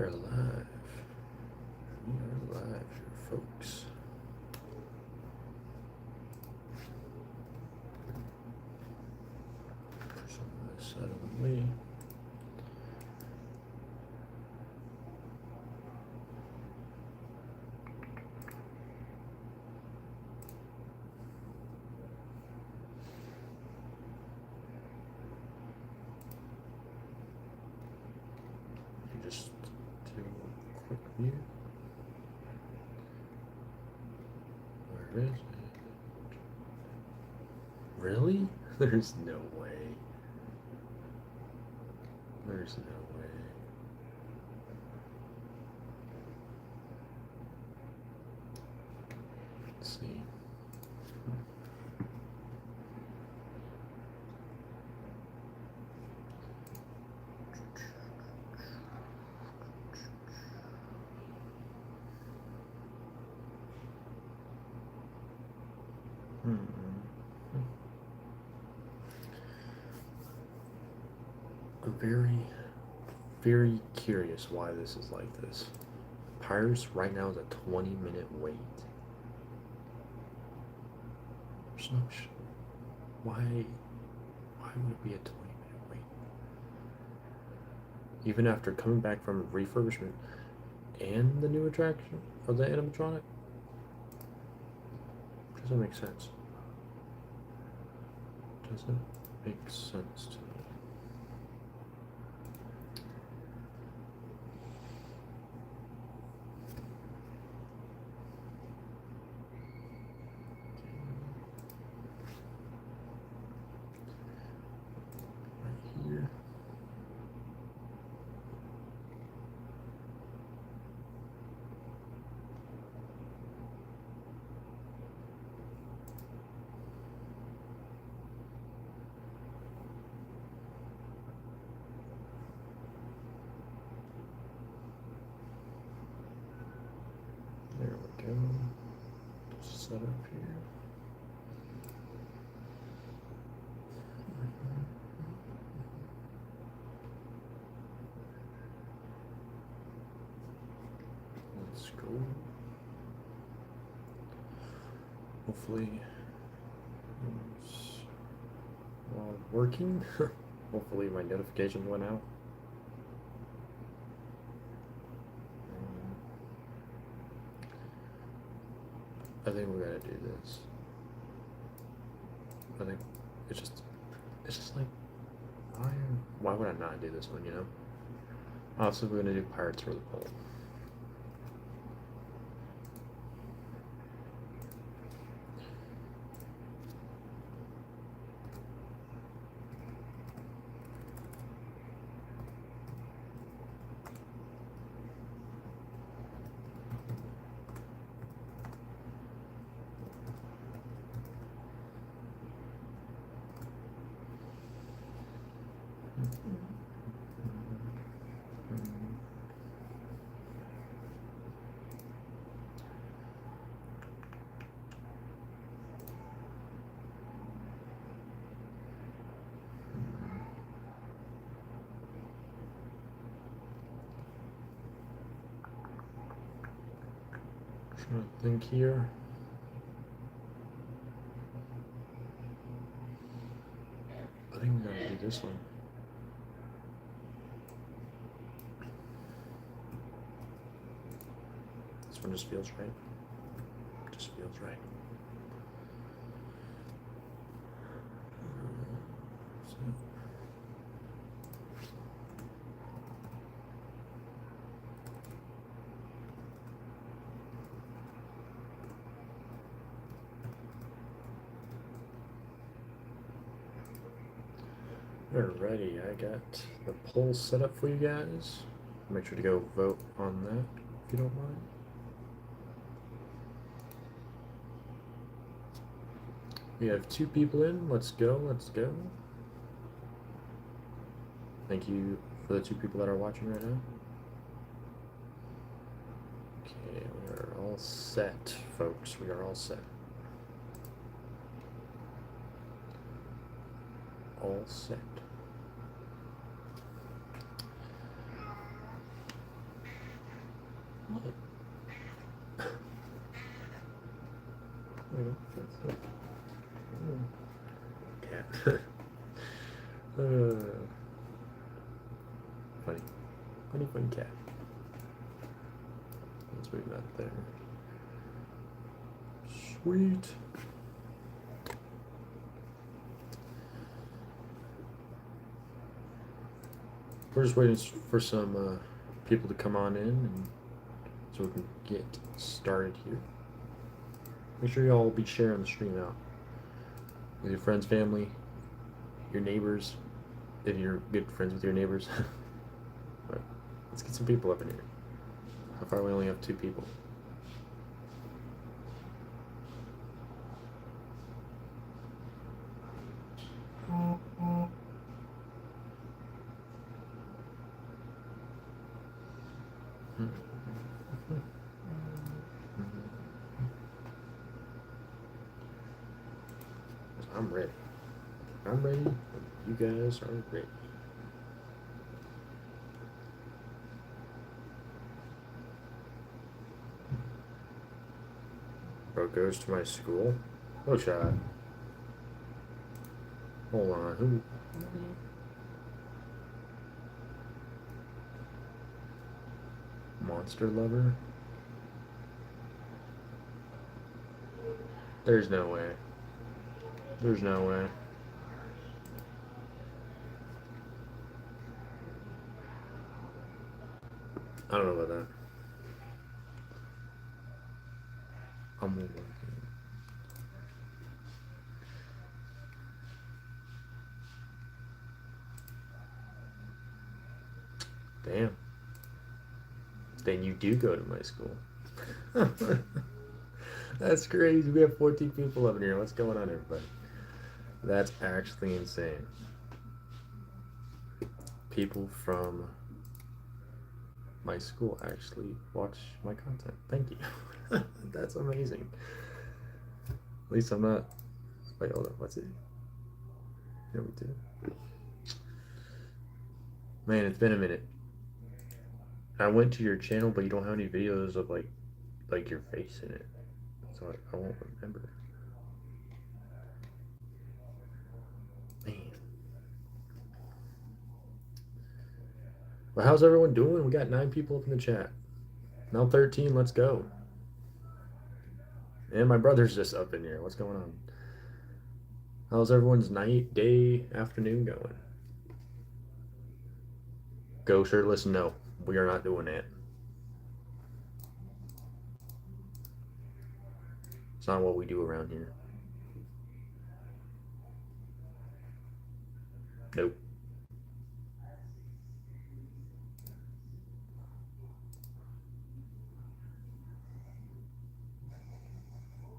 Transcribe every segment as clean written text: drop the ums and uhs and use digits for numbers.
are live. We are live, folks. Put some of this out of the way. Just do a quick view. Where is it? Really? There's no way. There's no way. Let's see. I'm very curious why this is like this. Pirates right now is a 20-minute wait. There's no why would it be a 20-minute wait? Even after coming back from refurbishment and the new attraction of the animatronic? Doesn't make sense. Doesn't make sense to me. Right here. There we go. Set up here. Let's go. Hopefully it's working. Hopefully my notification went out. I think we gotta do this. I think it's just like, why would I not do this one, you know? Also, we're gonna do Pirates for the Pole. Trying to think here. I think we're gonna do this one. This one just feels right. Just feels right. Alrighty, I got the poll set up for you guys. Make sure to go vote on that if you don't mind. We have 2 people in. Let's go, let's go. Thank you for the 2 people that are watching right now. Okay, we are all set, folks. We are all set. All set. Cat. Funny. Funny cat. Let's move that there. Sweet. We're just waiting for some people to come on in, and so we can get started here. Make sure y'all will be sharing the stream out with your friends, family, your neighbors, if you're good friends with your neighbors. But let's get some people up in here. How far we only have 2 people. I'm ready. I'm ready. You guys are ready. Bro goes to my school. Oh, shot. Hold on. Who? Monster lover? There's no way. There's no way. I don't know about that. I'm gonna work it. Damn. Then you do go to my school. That's crazy. We have 14 people up in here. What's going on, everybody? That's actually insane. People from my school actually watch my content. Thank you. That's amazing. At least I'm not. Wait, hold on. What's it? Here we do. Man, it's been a minute. I went to your channel, but you don't have any videos of like your face in it, so I won't remember. Man. Well, how's everyone doing? We got 9 people up in the chat. Now 13. Let's go. And my brother's just up in here. What's going on? How's everyone's night, day, afternoon going? Go shirtless? No, we are not doing that. It's not what we do around here. Nope.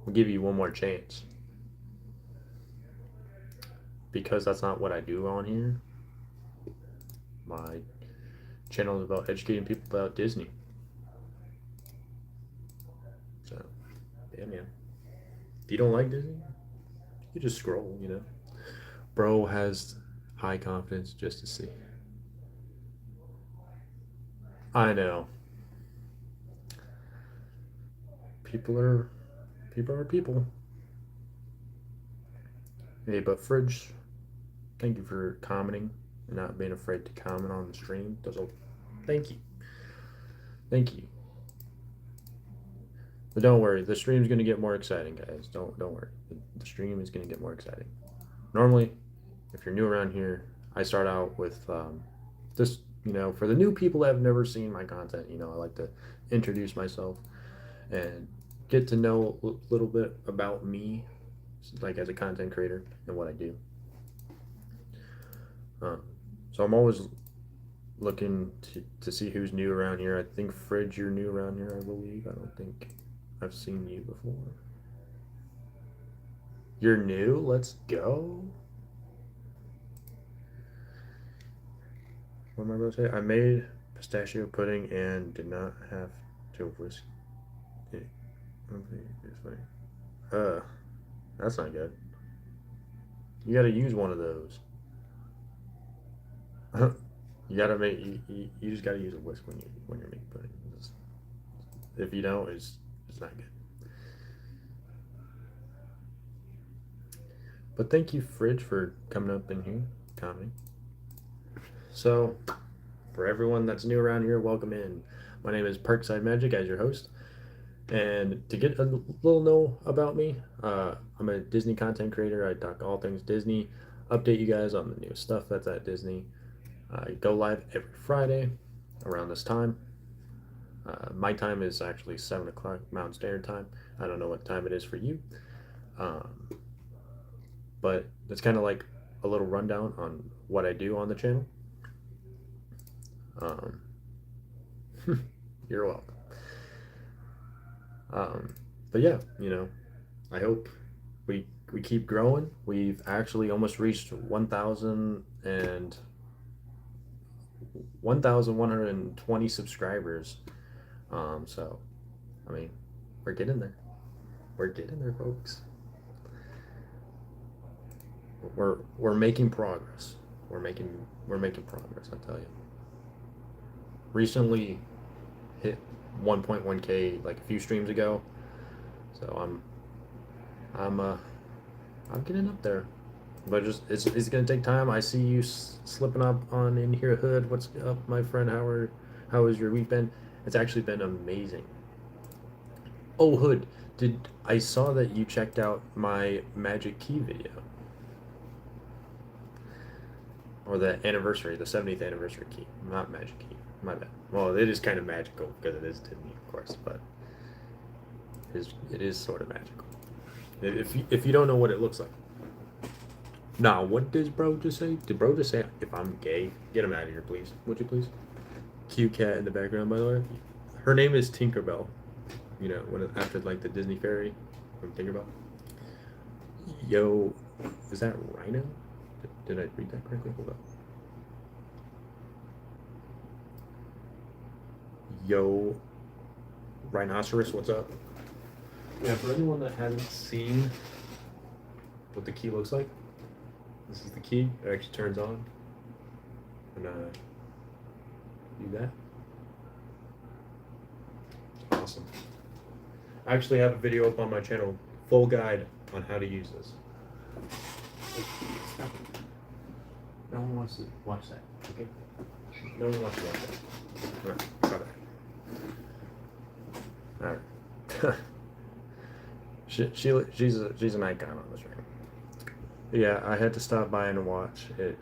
I'll give you one more chance. Because that's not what I do on here. My channel is about educating people about Disney. So, yeah, man. If you don't like Disney, you just scroll, you know. Bro has high confidence just to see. I know. People are people. Hey, but Fridge, thank you for commenting and not being afraid to comment on the stream. Thank you. Thank you. But don't worry, the stream's gonna get more exciting, guys. Don't worry. The stream is gonna get more exciting. Normally, if you're new around here, I start out with just, you know, for the new people that have never seen my content, you know, I like to introduce myself and get to know a little bit about me, like as a content creator and what I do. So I'm always looking to see who's new around here. I think Fridge, you're new around here, I believe. I don't think I've seen you before. You're new? Let's go. What am I about to say? I made pistachio pudding and did not have to whisk it. It's funny. That's not good. You gotta use one of those. You gotta make you just gotta use a whisk when you're making pudding. If you don't, it's not good. But thank you, Fridge, for coming up in here, commenting. So, for everyone that's new around here, welcome in. My name is Parkside Magic as your host. And to get a little know about me, I'm a Disney content creator. I talk all things Disney, update you guys on the new stuff that's at Disney. I go live every Friday around this time. My time is actually 7 o'clock Mountain Standard Time. I don't know what time it is for you. Um, but it's kind of like a little rundown on what I do on the channel. Um, you're welcome. But yeah, I hope we keep growing. We've actually almost reached 1,120 subscribers. So I mean, we're getting there. We're getting there, folks. We're making progress. We're making progress. I tell you. Recently hit 1.1K like a few streams ago. So I'm getting up there. But it's gonna take time. I see you slipping up on in here, Hood. What's up, my friend? How has your week been? It's actually been amazing. Oh, Hood, did I saw that you checked out my Magic Key video, or the 70th anniversary key, not Magic Key. My bad. Well, it is kind of magical because it is Disney, of course, but it is sort of magical. If you don't know what it looks like. Nah, what did bro just say? Did bro just say if I'm gay? Get him out of here, please. Would you please? Cute cat in the background, by the way. Her name is Tinkerbell. After like the Disney fairy from Tinkerbell. Yo, is that Rhino? Did I read that correctly? Hold up. Yo, Rhinoceros, what's up? Yeah, for anyone that hasn't seen what the key looks like, this is the key. It actually turns on. And do that. It's awesome. I actually have a video up on my channel, full guide on how to use this. No one wants to watch that, okay? No one wants to watch that. Alright, got it. Alright. she's an icon on this ring. Yeah, I had to stop by and watch it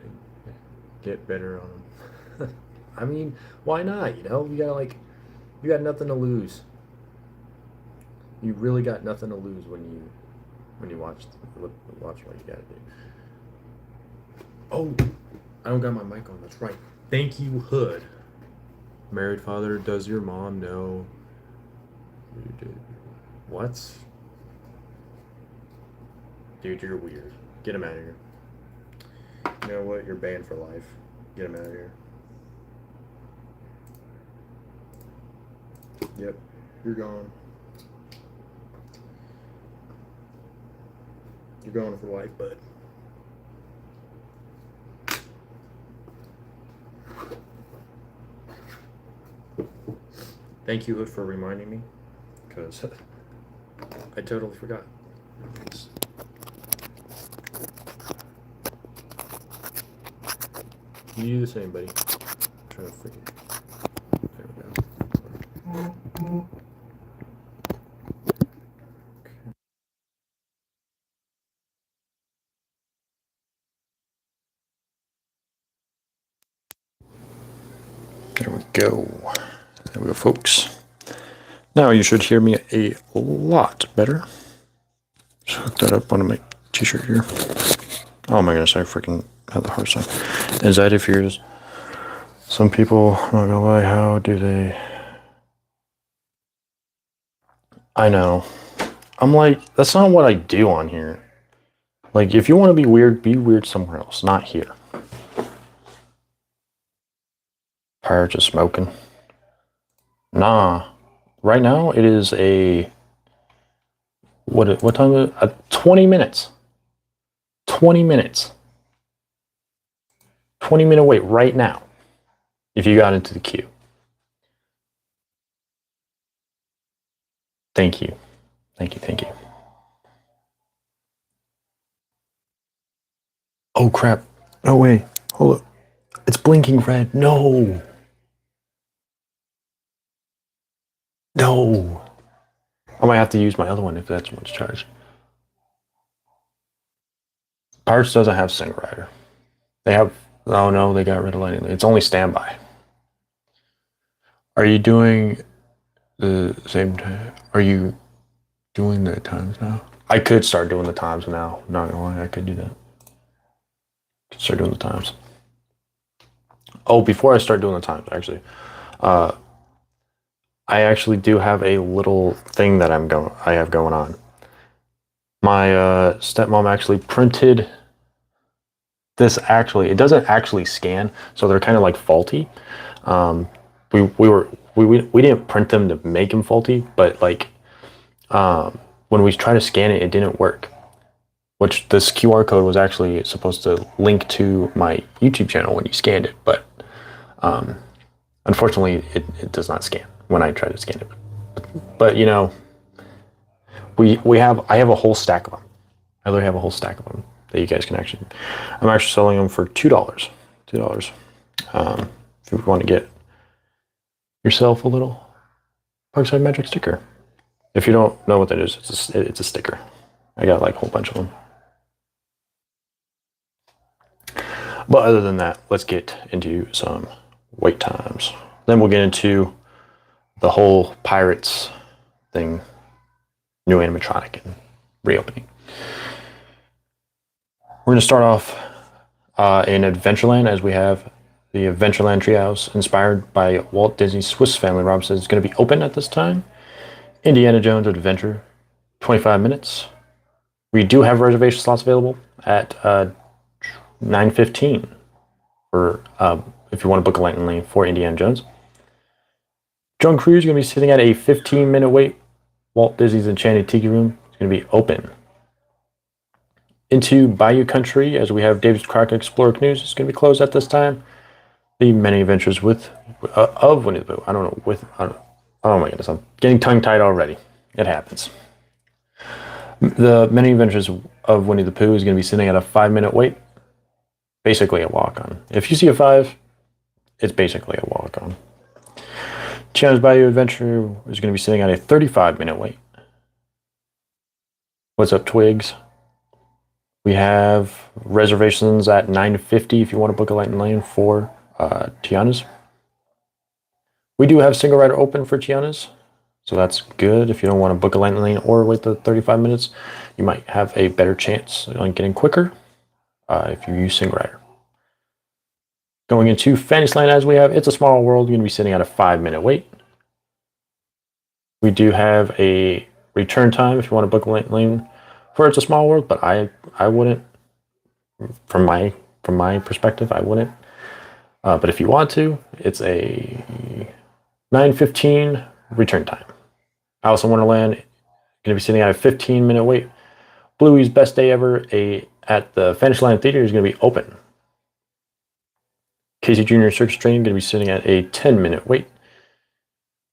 get better on them. I mean, why not? You got nothing to lose. You really got nothing to lose when you watch what you gotta do. Oh, I don't got my mic on. That's right. Thank you, Hood. Married father, does your mom know you did? What? Dude, you're weird. Get him out of here. You know what? You're banned for life. Get him out of here. Yep, you're gone. You're going for life, bud. Thank you, Hood, for reminding me, because I totally forgot. You do the same, buddy. I'm trying to freaking. There we go. There we go. There we go, folks. Now you should hear me a lot better. Just hook that up on my t-shirt here. Oh my goodness, I freaking had the hardest time. Anxiety fears. Some people, I'm not gonna lie, how do they? I know. I'm like, that's not what I do on here. Like, if you want to be weird somewhere else, not here. Prior to smoking. Nah. Right now, it is what time is it? 20 minutes. 20 minutes. 20-minute wait right now. If you got into the queue. Thank you. Thank you. Thank you. Oh, crap. No way. Hold up. It's blinking red. No. No. I might have to use my other one if that's what's charged. Pirates doesn't have single rider. They have. Oh no, they got rid of lightning. It's only standby. Are you doing the same time? Are you doing the times now? I could start doing the times now. Not gonna lie, I could do that. Start doing the times. Oh, before I start doing the times, actually, I actually do have a little thing that I have going on. My stepmom actually printed this. Actually, it doesn't actually scan, so they're kind of like faulty. We didn't print them to make them faulty, but like when we tried to scan it, it didn't work. Which this QR code was actually supposed to link to my YouTube channel when you scanned it, but unfortunately, it does not scan when I try to scan it. But you know, I have a whole stack of them. I literally have a whole stack of them that you guys can actually. I'm actually selling them for $2. $2. If you want to get yourself a little Parkside Magic sticker. If you don't know what that is, it's a sticker. I got like a whole bunch of them. But other than that, let's get into some wait times. Then we'll get into the whole Pirates thing, new animatronic and reopening. We're going to start off in Adventureland, as we have the Adventureland Treehouse, inspired by Walt Disney's Swiss Family Robinson, is going to be open at this time. Indiana Jones Adventure, 25 minutes. We do have reservation slots available at 9:15 for if you want to book a lightning lane for Indiana Jones. Jungle Cruise is going to be sitting at a 15-minute wait. Walt Disney's Enchanted Tiki Room is going to be open. Into Bayou Country, as we have David's Crockett Explorer Canoes, is going to be closed at this time. The Many Adventures of Winnie the Pooh. Oh my goodness, I'm getting tongue-tied already. It happens. The Many Adventures of Winnie the Pooh is going to be sitting at a 5-minute wait. Basically a walk-on. If you see a 5, it's basically a walk-on. Tiana's Bayou Adventure is going to be sitting at a 35-minute wait. What's up, Twigs? We have reservations at 9:50 if you want to book a lightning lane for Tiana's. We do have single rider open for Tiana's, so that's good. If you don't want to book a lightning lane or wait the 35 minutes, you might have a better chance on getting quicker if you use single rider. Going into Fantasyland, as we have It's a Small World, you're going to be sitting at a 5-minute wait. We do have a return time if you want to book a lane for It's a Small World, but I wouldn't. From my perspective, I wouldn't. But if you want to, it's a 9:15 return time. Alice in Wonderland going to be sitting at a 15-minute wait. Bluey's Best Day Ever at the Fantasyland Theater is going to be open. Casey Jr. Circus Train going to be sitting at a 10-minute wait.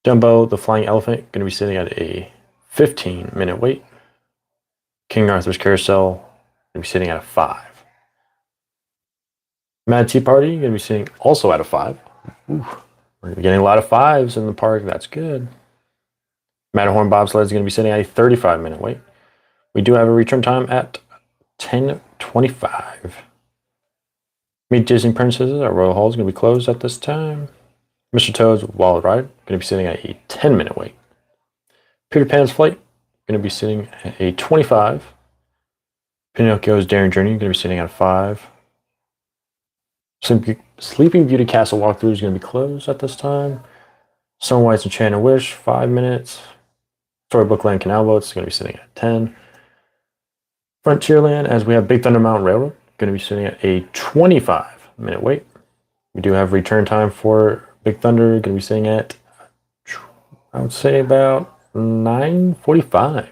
Dumbo the Flying Elephant going to be sitting at a 15-minute wait. King Arthur's Carousel going to be sitting at a 5. Mad Tea Party going to be sitting also at a 5. Ooh, we're getting a lot of 5s in the park. That's good. Matterhorn Bobsled is going to be sitting at a 35-minute wait. We do have a return time at 10:25. Meet Disney Princesses at Royal Hall is going to be closed at this time. Mr. Toad's Wild Ride going to be sitting at a 10-minute wait. Peter Pan's Flight going to be sitting at a 25. Pinocchio's Daring Journey going to be sitting at a 5. Sleeping Beauty Castle walkthrough is going to be closed at this time. Snow White's Enchanted Wish, 5 minutes. Storybook Land Canal Boats is going to be sitting at 10. Frontierland, as we have Big Thunder Mountain Railroad, going to be sitting at a 25-minute wait. We do have return time for Big Thunder, going to be sitting at, I would say, about 9:45.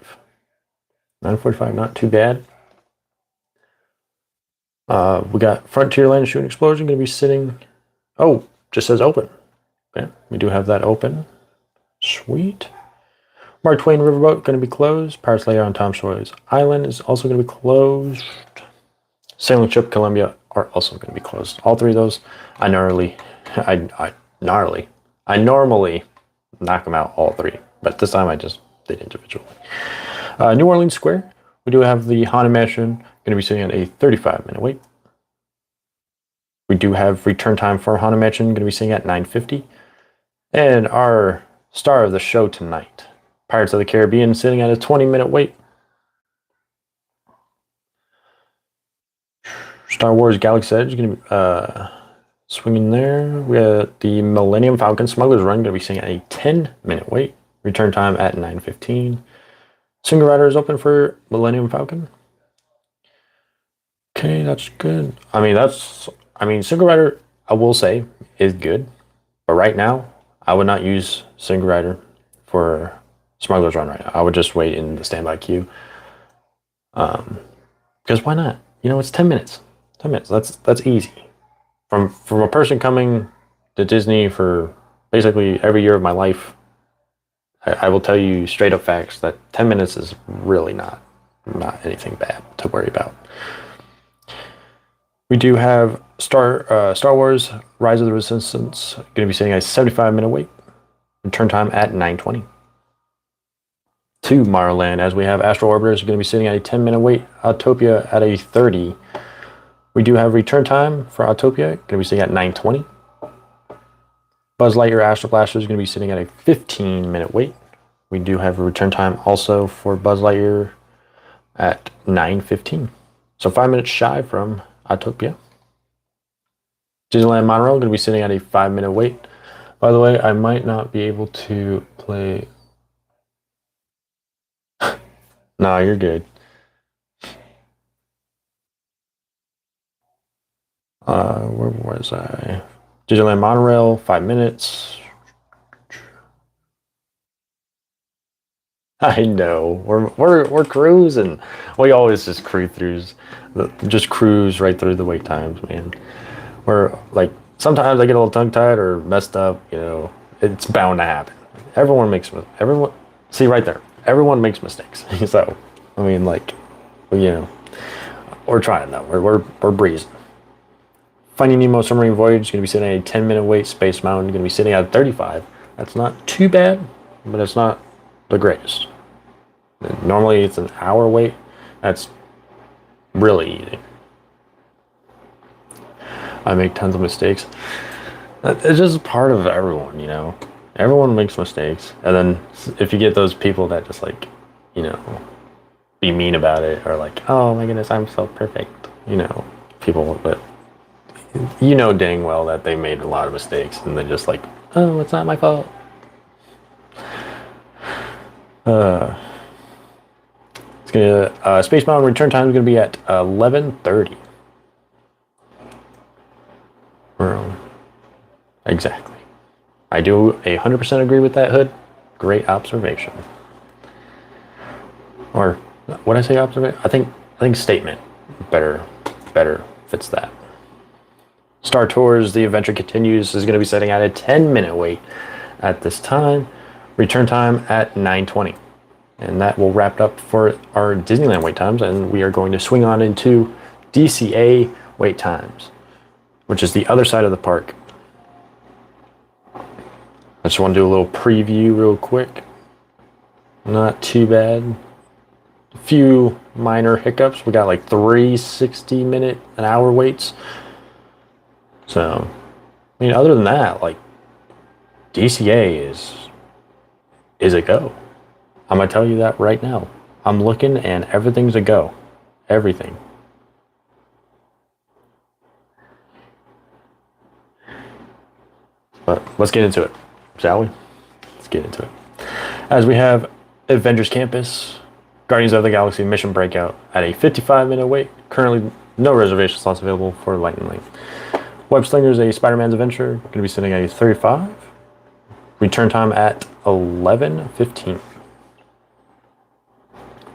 9:45, not too bad. We got Frontierland Shooting Explosion going to be sitting. Oh, just says open. Okay, we do have that open. Sweet. Mark Twain Riverboat going to be closed. Pirates Lair on Tom Sawyer's Island is also going to be closed. Sailing Ship Columbia are also going to be closed. All three of those, I normally knock them out all three, but this time I just did individually. New Orleans Square, we do have the Haunted Mansion going to be sitting at a 35-minute wait. We do have return time for Haunted Mansion going to be sitting at 9:50, and our star of the show tonight, Pirates of the Caribbean, sitting at a 20-minute wait. Star Wars Galaxy's Edge is going to be swinging there. We got the Millennium Falcon Smuggler's Run going to be sitting at a 10-minute wait. Return time at 9:15. Single rider is open for Millennium Falcon. Okay, that's good. Single rider, I will say, is good. But right now, I would not use single rider for Smuggler's Run right now. I would just wait in the standby queue. Because why not? It's 10 minutes. 10 minutes. That's easy. From a person coming to Disney for basically every year of my life, I will tell you straight up facts that 10 minutes is really not anything bad to worry about. We do have Star Wars Rise of the Resistance going to be sitting at a 75-minute wait. Return time at 9:20. To Tomorrowland, as we have Astro Orbiters going to be sitting at a 10-minute wait. Autopia at a 30. We do have return time for Autopia, going to be sitting at 9:20. Buzz Lightyear Astro Blaster is going to be sitting at a 15-minute wait. We do have a return time also for Buzz Lightyear at 9:15. So 5 minutes shy from Autopia. Disneyland Monorail going to be sitting at a 5-minute wait. By the way, I might not be able to play. No, you're good. Where was I? Disneyland Monorail, 5 minutes. I know we're cruising. We always just cruise right through the wait times, man. We're like sometimes I get a little tongue tied or messed up. It's bound to happen. Everyone see right there. Everyone makes mistakes. So we're trying though. We're breezing. Finding Nemo Submarine Voyage is going to be sitting at a 10-minute wait. Space Mountain is going to be sitting at 35. That's not too bad, but it's not the greatest. Normally it's an hour wait. That's really easy. I make tons of mistakes. It's just part of everyone, Everyone makes mistakes. And then if you get those people that just be mean about it or oh my goodness, I'm so perfect. People that dang well that they made a lot of mistakes and they're just oh, it's not my fault. Space Mountain return time is gonna be at 11:30. Exactly. I do 100% agree with that, Hood. Great observation. Or what I say observation? I think statement better fits that. Star Tours The Adventure Continues is going to be setting at a 10-minute wait at this time. Return time at 9:20. And that will wrap up for our Disneyland wait times, and we are going to swing on into DCA wait times, which is the other side of the park. I just want to do a little preview real quick. Not too bad. A few minor hiccups. We got 3 60-minute an hour waits. So, other than that, DCA is a go. I'm going to tell you that right now. I'm looking and everything's a go. Everything. But let's get into it, shall we? Let's get into it. As we have Avengers Campus, Guardians of the Galaxy Mission Breakout at a 55-minute wait. Currently, no reservation slots available for Lightning Lane. Web Slingers, a Spider-Man's Adventure, going to be sitting at a 35. Return time at 11:15.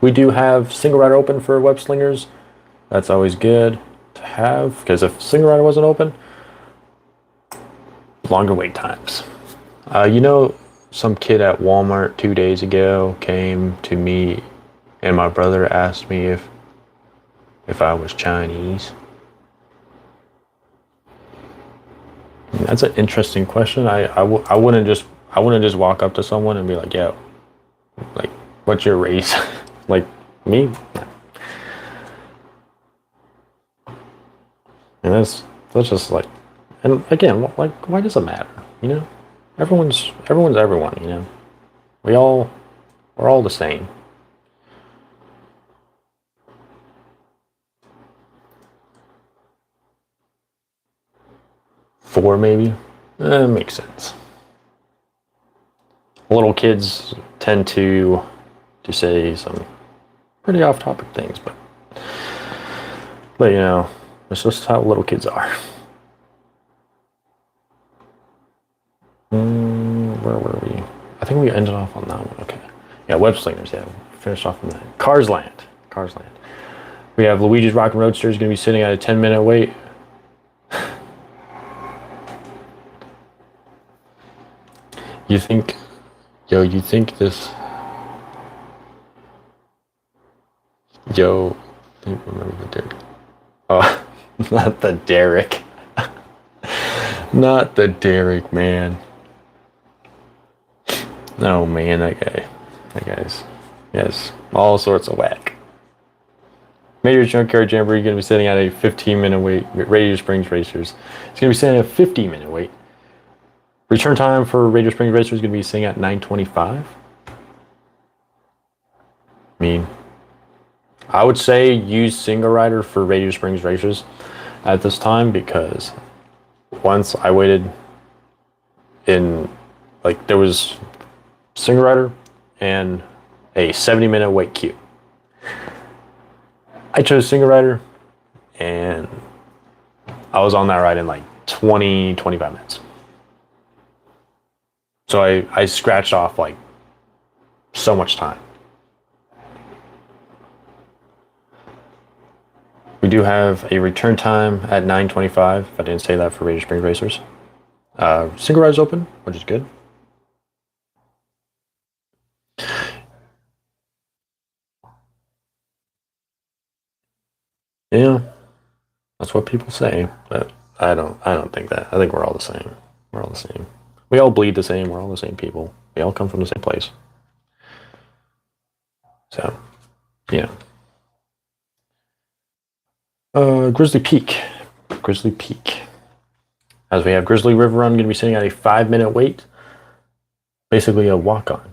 We do have Single Rider open for Web Slingers. That's always good to have, because if Single Rider wasn't open, longer wait times. some kid at Walmart 2 days ago came to me, and my brother asked me if I was Chinese. That's an interesting question. I wouldn't just walk up to someone and be like, yo, like, what's your race? Like, me? And that's just like, and again, like, why does it matter? You know, everyone's everyone. You know, we're all the same. Four maybe, makes sense. Little kids tend to say some pretty off-topic things, but you know, it's just how little kids are. Where were we? I think we ended off on that one. Okay. Yeah, web slingers. Yeah, finished off on that. Cars Land. We have Luigi's Rock and Roadster is going to be sitting at a 10-minute wait. You think this? Remember the Derek? Oh, not the Derek. Not the Derek, man. No, man, that guy's, yes, all sorts of whack. Major Junkyard Jamboree going to be sitting at a 15-minute wait. Radiator Springs Racers, it's going to be sitting at a 50-minute wait. Return time for Radiator Springs Racers is going to be sitting at 9:25. I mean, I would say use single rider for Radiator Springs Racers at this time, because once I waited in, like, there was single rider and a 70-minute wait queue. I chose single rider, and I was on that ride in like 25 minutes. So I scratched off like so much time. We do have a return time at 9:25. If I didn't say that for Radiator Springs Racers. Single ride's open, which is good. Yeah, that's what people say, but I don't think that. I think we're all the same. We're all the same. We all bleed the same. We're all the same people. We all come from the same place. So, yeah. Grizzly Peak. As we have Grizzly River Run going to be sitting at a 5-minute wait. Basically a walk-on.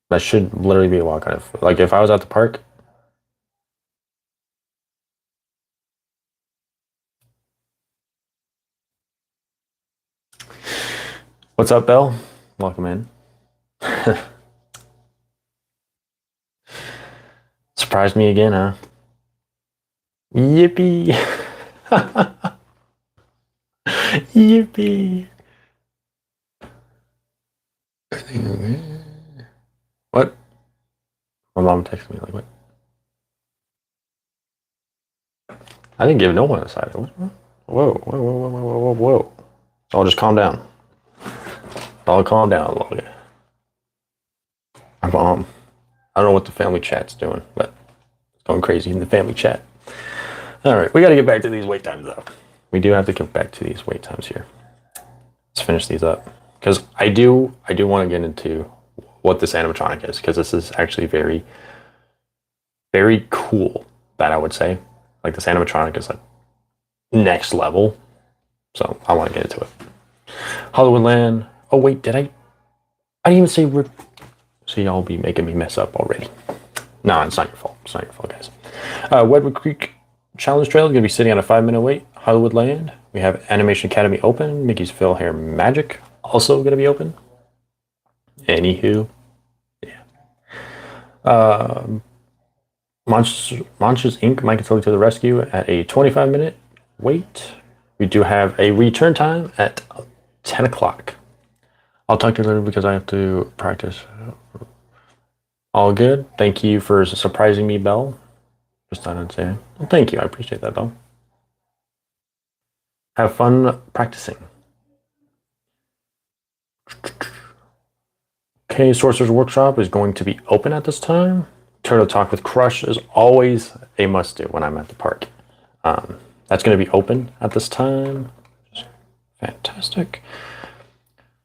That should literally be a walk-on. If I was at the park. What's up, Belle? Welcome in. Surprised me again, huh? Yippee! Yippee! What? My mom texted me like, what? I didn't give no one a side. Whoa. So I'll just calm down. I'll calm down a little bit. My mom. I don't know what the family chat's doing, but it's going crazy in the family chat. All right, we got to get back to these wait times, though. We do have to get back to these wait times here. Let's finish these up, because I do want to get into what this animatronic is, because this is actually very, very cool. That I would say, like, this animatronic is like next level. So I want to get into it. Hollywoodland. Oh wait, did I? I didn't even say we're. So y'all be making me mess up already. No, it's not your fault. It's not your fault, guys. Wedwood Creek Challenge Trail is going to be sitting on a 5-minute wait. Hollywoodland. We have Animation Academy open. Mickey's Phil Hair Magic also going to be open. Anywho, yeah. Monsters Inc. Mike and Sully to the rescue at a 25-minute wait. We do have a return time at 10 o'clock. I'll talk to you later because I have to practice. All good. Thank you for surprising me, Belle. Just thought I'd say, well, thank you. I appreciate that, Belle. Have fun practicing. Okay, Sorcerer's Workshop is going to be open at this time. Turtle Talk with Crush is always a must-do when I'm at the park. That's going to be open at this time. Fantastic.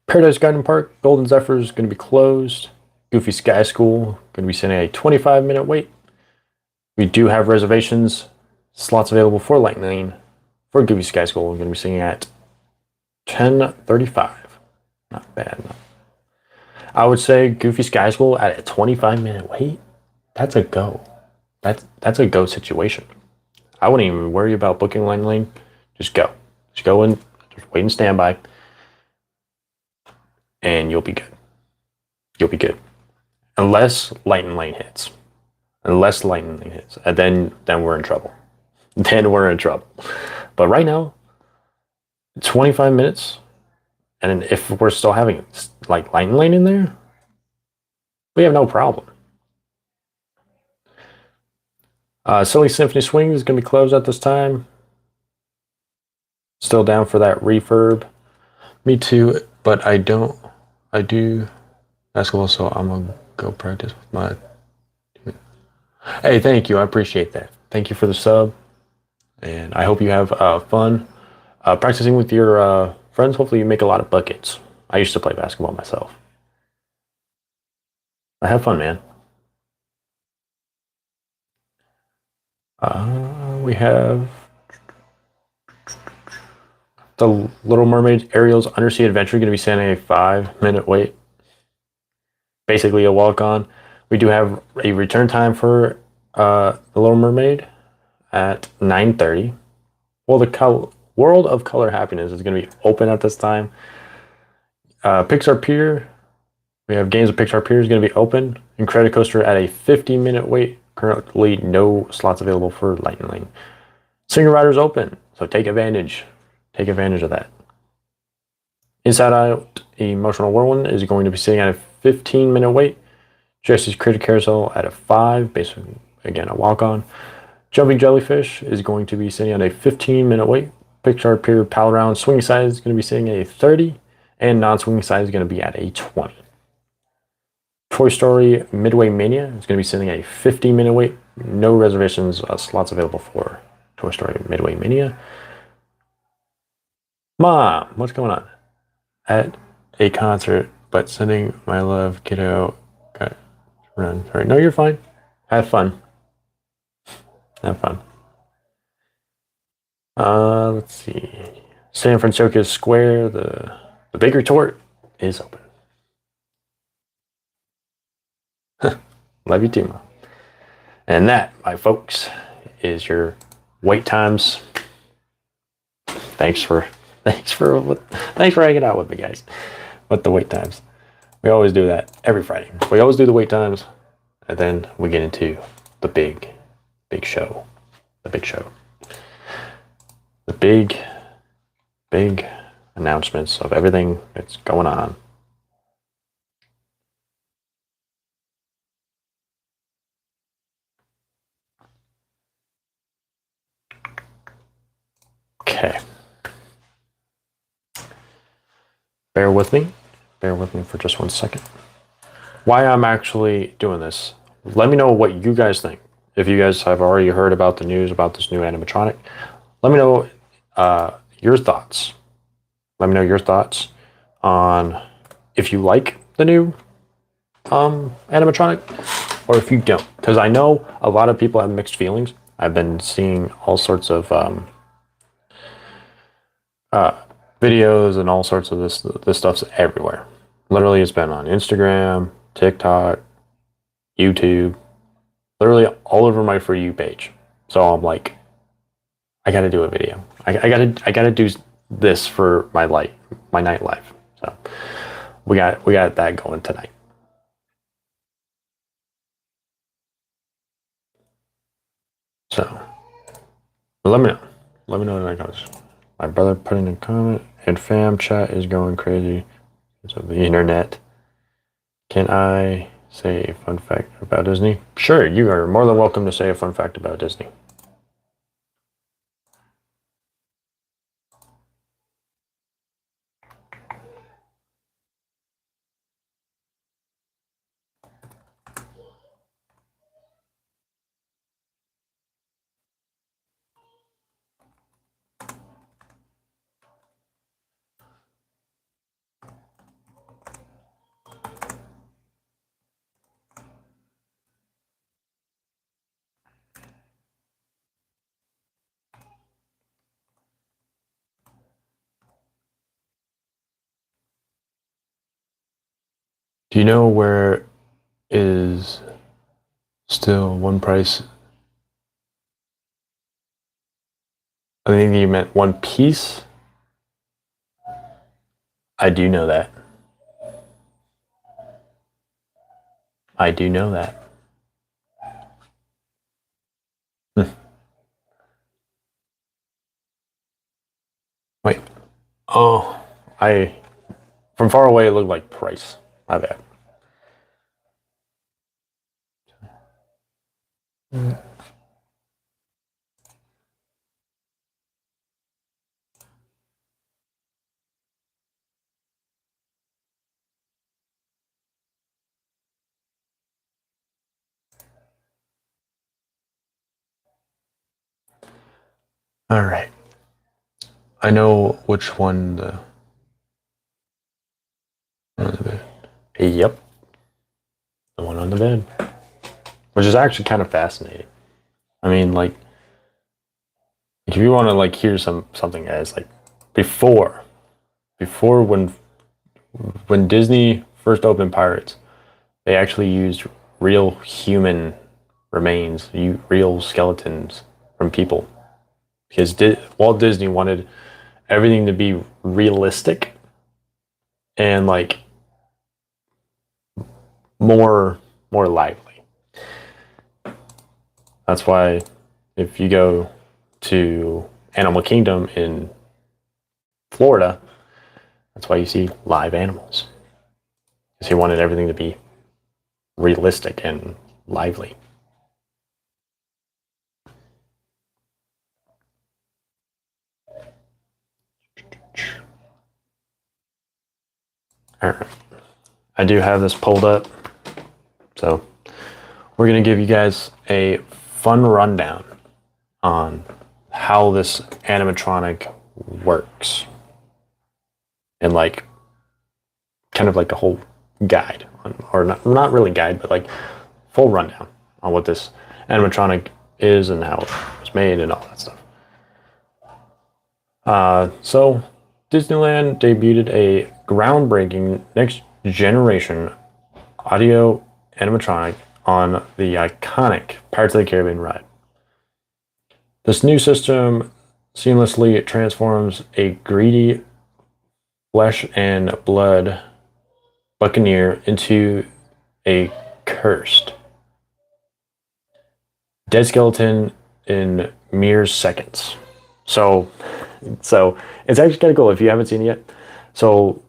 Paradise Garden Park, Golden Zephyr is going to be closed. Goofy Sky School, going to be sitting a 25-minute wait. We do have reservations, slots available for Lightning. For Goofy Sky School, we're going to be sitting at 10:35. Not bad. No. I would say Goofy Sky School at a 25-minute wait. That's a go. That's a go situation. I wouldn't even worry about booking Lightning. Just go. Just go and just wait and stand by. And you'll be good. You'll be good. Unless Lightning Lane hits. Unless Lightning Lane hits. And then we're in trouble. Then we're in trouble. But right now, 25 minutes. And if we're still having like Lightning Lane in there, we have no problem. Silly Symphony Swing is going to be closed at this time. Still down for that refurb. Me too, but I do basketball, so I'm going to go practice with my... Hey, thank you. I appreciate that. Thank you for the sub. And I hope you have fun practicing with your friends. Hopefully you make a lot of buckets. I used to play basketball myself. I have fun, man. We have the Little Mermaid Ariel's Undersea Adventure going to be sending a 5-minute wait. Basically a walk-on. We do have a return time for the Little Mermaid at 9:30. Well, the World of Color Happiness is going to be open at this time. Pixar Pier. We have Games of Pixar Pier is going to be open. Incredicoaster at a 50-minute wait. Currently, no slots available for Lightning Lane. Singer Rider's open, so take advantage. Take advantage of that. Inside Out Emotional Whirlwind is going to be sitting at a 15-minute wait. Jesse's Critter Carousel at a 5, basically, again, a walk-on. Jumping Jellyfish is going to be sitting at a 15-minute wait. Pixar Pier Pal Around Swing Side is going to be sitting at a 30, and non-swing side is going to be at a 20. Toy Story Midway Mania is going to be sitting at a 50-minute wait. No reservations slots available for Toy Story Midway Mania. Mom, what's going on? At a concert, but sending my love, kiddo. Got run. Sorry. No, you're fine. Have fun. Have fun. Let's see. San Francisco Square, the Bakery Tort is open. Love you too, Mom. And that, my folks, is your wait times. Thanks for hanging out with me, guys. With the wait times, we always do that every Friday. We always do the wait times, and then we get into the big show. The big show. The big announcements of everything that's going on. Okay. Bear with me for just 1 second. Why I'm actually doing this, let me know what you guys think. If you guys have already heard about the news about this new animatronic, let me know your thoughts. Let me know your thoughts on if you like the new animatronic or if you don't. Because I know a lot of people have mixed feelings. I've been seeing all sorts of videos and all sorts of this stuff's everywhere. Literally, it's been on Instagram, TikTok, YouTube, literally all over my For You page. So I'm like, I gotta do a video. I gotta do this for my nightlife. So we got that going tonight. So let me know in the comments. My brother put in a comment, and fam chat is going crazy because of the internet. Can I say a fun fact about Disney? Sure, you are more than welcome to say a fun fact about Disney. Do you know where is still one price? I think you meant One Piece. I do know that. I do know that. Wait. Oh, I from far away it looked like Price. My bad. All right. I know which one the. Yep, the one on the bed, which is actually kind of fascinating. I mean, like, if you want to like hear something as like before, before when Disney first opened Pirates, they actually used real human remains, real skeletons from people, because Walt Disney wanted everything to be realistic and like more lively. That's why if you go to Animal Kingdom in Florida, that's why you see live animals. Because he wanted everything to be realistic and lively. All right. I do have this pulled up. So we're going to give you guys a fun rundown on how this animatronic works. And like, kind of like a whole guide, or not really guide, but like full rundown on what this animatronic is and how it was made and all that stuff. So Disneyland debuted a groundbreaking next generation audio animatronic on the iconic Pirates of the Caribbean ride. This new system seamlessly transforms a greedy flesh and blood buccaneer into a cursed dead skeleton in mere seconds. So it's actually kind of cool if you haven't seen it yet. So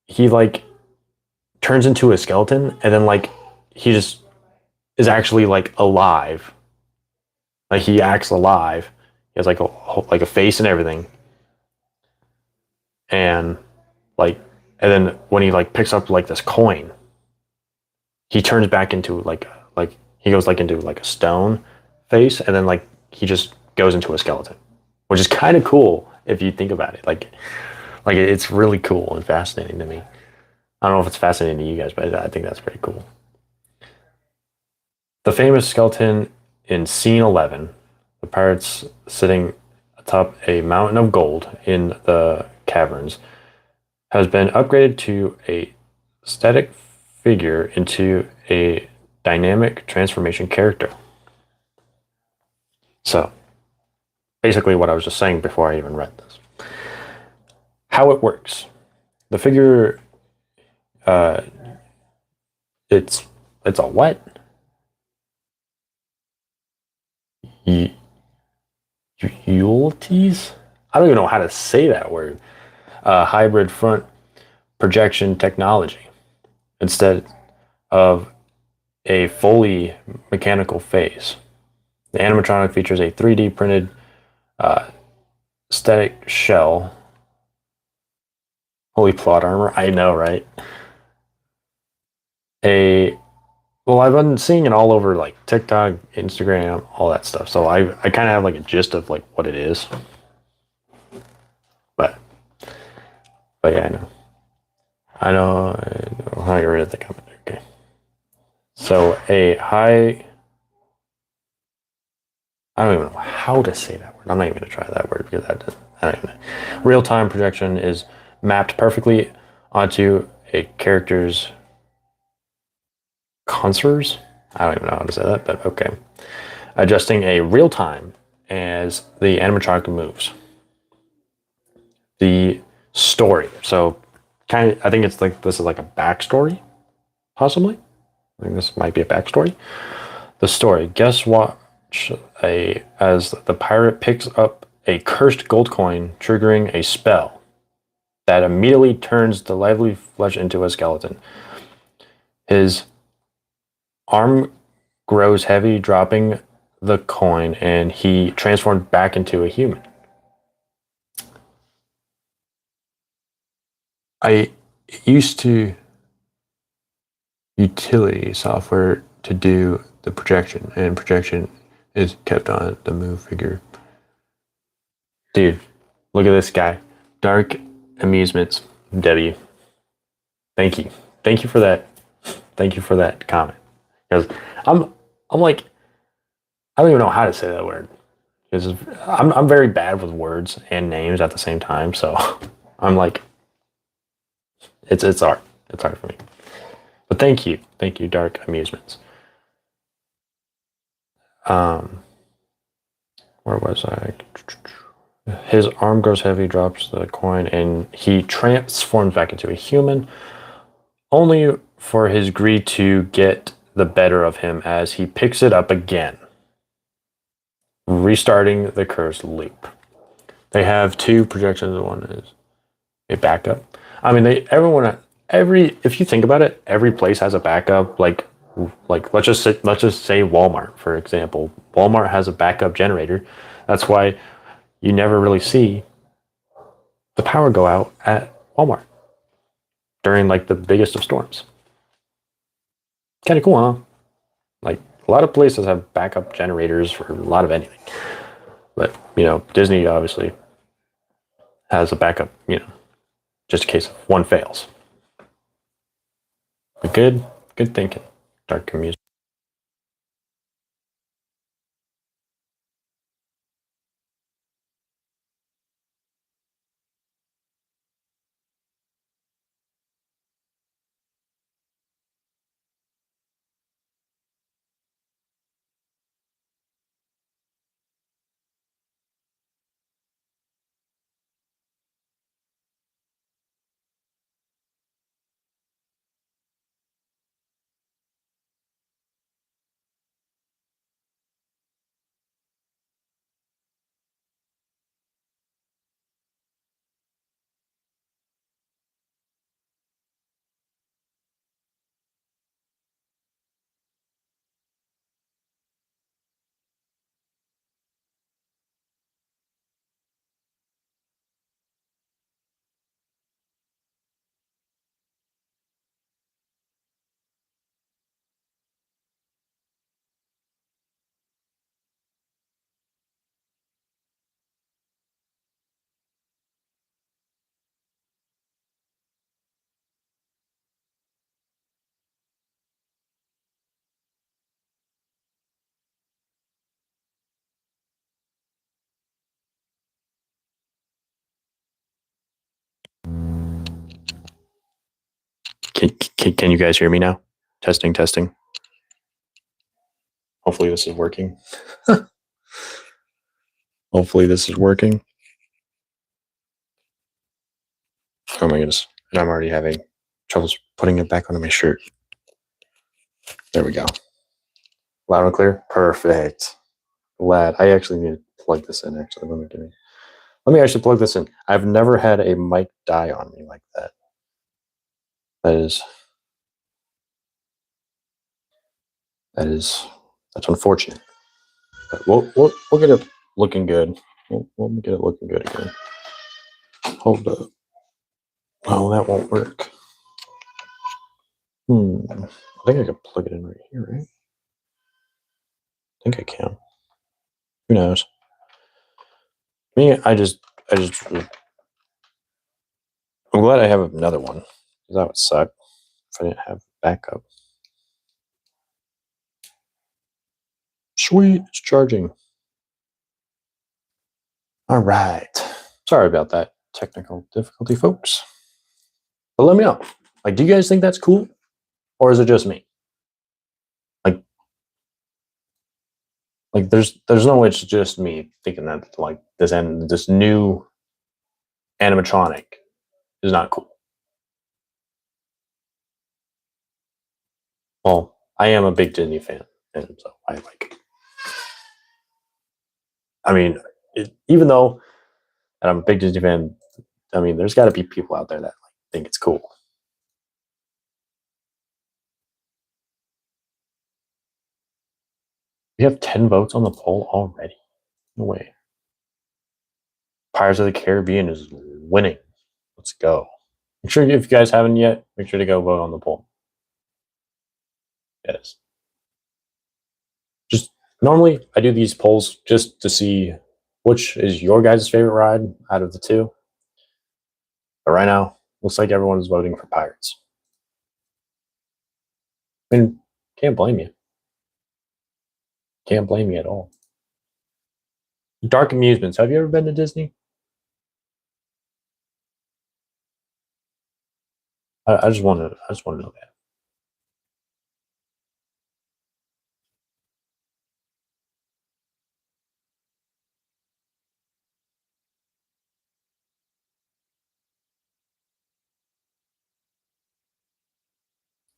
he like turns into a skeleton, and then like he just is actually like alive. Like he acts alive. He has like a face and everything. And like, and then when he like picks up like this coin, he turns back into like he goes like into like a stone face, and then like he just goes into a skeleton, which is kind of cool if you think about it. Like it's really cool and fascinating to me. I don't know if it's fascinating to you guys, but I think that's pretty cool. The famous skeleton in scene 11, the pirates sitting atop a mountain of gold in the caverns, has been upgraded to a static figure into a dynamic transformation character. So, basically what I was just saying before I even read this. How it works. The figure, it's a what? Ultes? I don't even know how to say that word. Hybrid front projection technology instead of a fully mechanical face. The animatronic features a 3D printed static shell. Holy plot armor, I know, right? Well, I've been seeing it all over like TikTok, Instagram, all that stuff. So I kind of have like a gist of like what it is. But yeah, I know. I'm not gonna read the comment. Okay. So I don't even know how to say that word. I'm not even gonna try that word because I don't even know. Real-time projection is mapped perfectly onto a character's consors. I don't even know how to say that, but okay. Adjusting a real time as the animatronic moves. The story. So kind of, I think it's like this is like a backstory, possibly. I think this might be a backstory. The story. Guess what? As the pirate picks up a cursed gold coin, triggering a spell that immediately turns the lively flesh into a skeleton. His arm grows heavy, dropping the coin, and he transformed back into a human. I used to utility software to do the projection, and projection is kept on the move figure. Dude, look at this guy. Dark Amusements, W. Thank you. Thank you for that. Thank you for that comment. Because I'm like, I don't even know how to say that word. Because I'm very bad with words and names at the same time. So I'm like, it's art. It's art for me. But thank you, Dark Amusements. Where was I? His arm grows heavy, drops the coin, and he transforms back into a human, only for his greed to get the better of him as he picks it up again, restarting the cursed loop. They have two projections. One is a backup. I mean, if you think about it, every place has a backup. Like let's just say Walmart, for example. Walmart has a backup generator. That's why you never really see the power go out at Walmart during like the biggest of storms. Kind of cool, huh? Like a lot of places have backup generators for a lot of anything. But, Disney obviously has a backup, just in case one fails. But good thinking, Dark Amusement. Can you guys hear me now? Testing. Hopefully this is working. Hopefully this is working. Oh my goodness. And I'm already having troubles putting it back onto my shirt. There we go. Loud and clear? Perfect. Glad. I actually need to plug this in, actually. Let me actually plug this in. I've never had a mic die on me like that. That's unfortunate. But we'll get it looking good. We'll get it looking good again. Hold up. Oh, that won't work. I think I can plug it in right here, right? I think I can. Who knows? Me, I'm glad I have another one. That would suck if I didn't have backup. Sweet, it's charging. All right. Sorry about that technical difficulty, folks. But let me know. Like, do you guys think that's cool? Or is it just me? Like there's no way it's just me thinking that like this new animatronic is not cool. Well, I am a big Disney fan, and so I like. I mean, even though I'm a big Disney fan, I mean, there's got to be people out there that like, think it's cool. We have 10 votes on the poll already. No way. Pirates of the Caribbean is winning. Let's go. Make sure if you guys haven't yet, make sure to go vote on the poll. Yes. Just normally I do these polls just to see which is your guys' favorite ride out of the two. But right now, looks like everyone's voting for Pirates. I mean, can't blame you. Can't blame you at all. Dark amusements. Have you ever been to Disney? I just want to know that.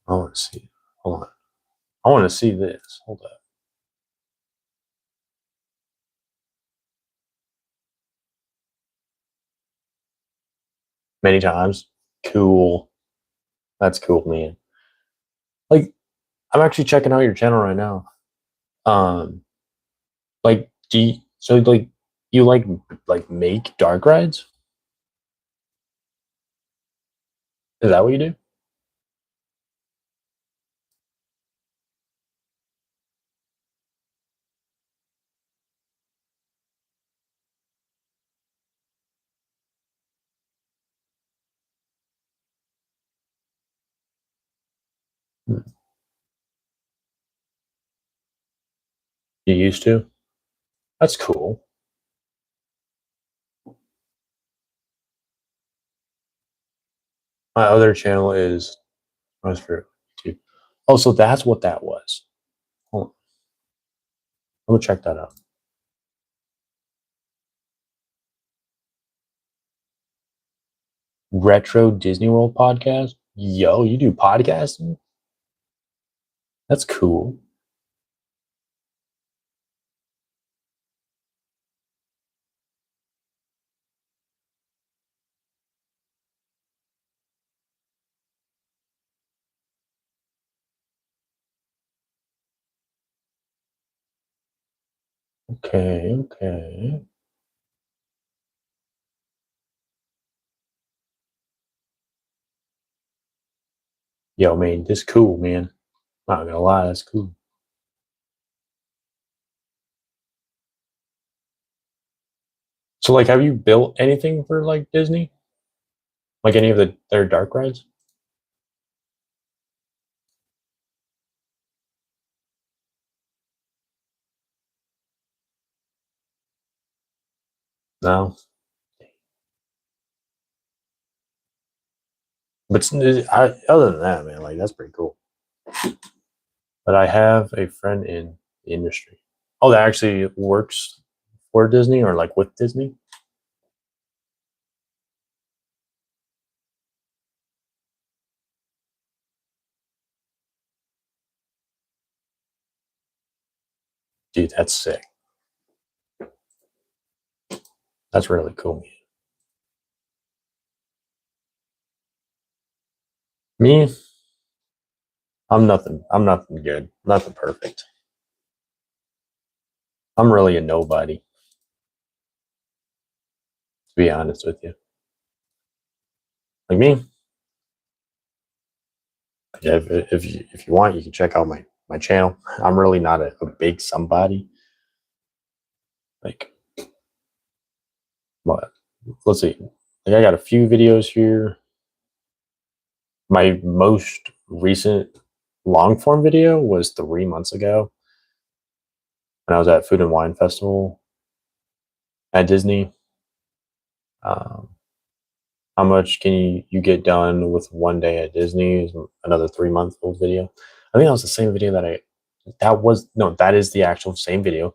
I want to see. Hold on. I want to see this. Hold up. Many times. Cool. That's cool, man. Like, I'm actually checking out your channel right now. Like, you like make dark rides? Is that what you do? Hmm. You used to? That's cool. My other channel is for YouTube. Oh, so that's what that was. Hold on. I'm gonna check that out. Retro Disney World podcast. Yo, you do podcasting? That's cool. Okay, okay. Yo, man, this cool, man. Not gonna lie, that's cool. So, like, have you built anything for like Disney? Like any of their dark rides? No. But other than that, man, like that's pretty cool. But I have a friend in the industry. Oh, that actually works for Disney or like with Disney. Dude, that's sick. That's really cool. Me, I'm nothing. I'm nothing good. Nothing perfect. I'm really a nobody, to be honest with you. Like me, yeah, if you want, you can check out my channel. I'm really not a big somebody. Like, but let's see. Like I got a few videos here. My most recent long form video was 3 months ago when I was at Food and Wine Festival at Disney. Um, how much can you get done with one day at Disney? Is another 3 month old video. I think that was the same video that I that is the actual same video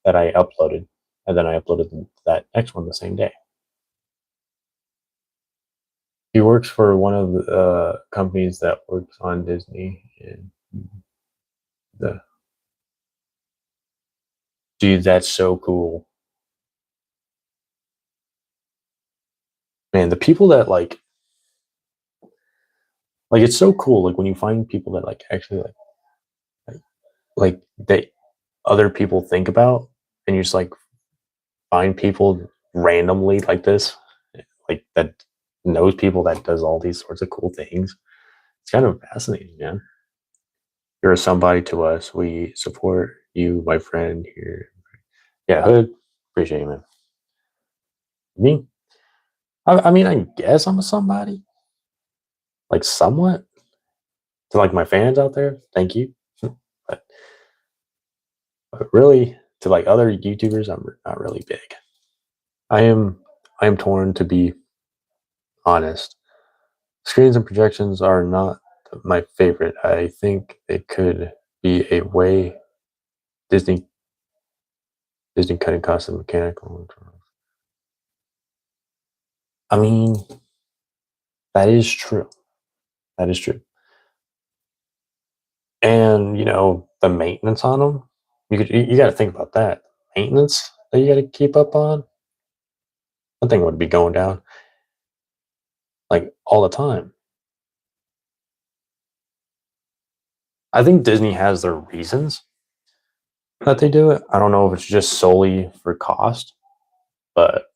that I uploaded, and then I uploaded that next one the same day. He works for one of the companies that works on Disney, and the dude, that's so cool. Man, the people that like it's so cool. Like when you find people that like actually like that other people think about, and you just like find people randomly like this, like that knows people that does all these sorts of cool things. It's kind of fascinating, man. You're somebody to us. We support you, my friend here. Yeah, Hood. Appreciate you, man. Me? I mean, I guess I'm a somebody. Like somewhat. To like my fans out there, thank you. but, but really, to like other YouTubers, I'm not really big. I am torn, to be honest. Screens and projections are not my favorite. I think it could be a way Disney cutting costs and mechanical. I mean, that is true. That is true. And the maintenance on them, you got to think about that maintenance that you got to keep up on. That thing would be going down like all the time. I think Disney has their reasons that they do it. I don't know if it's just solely for cost, but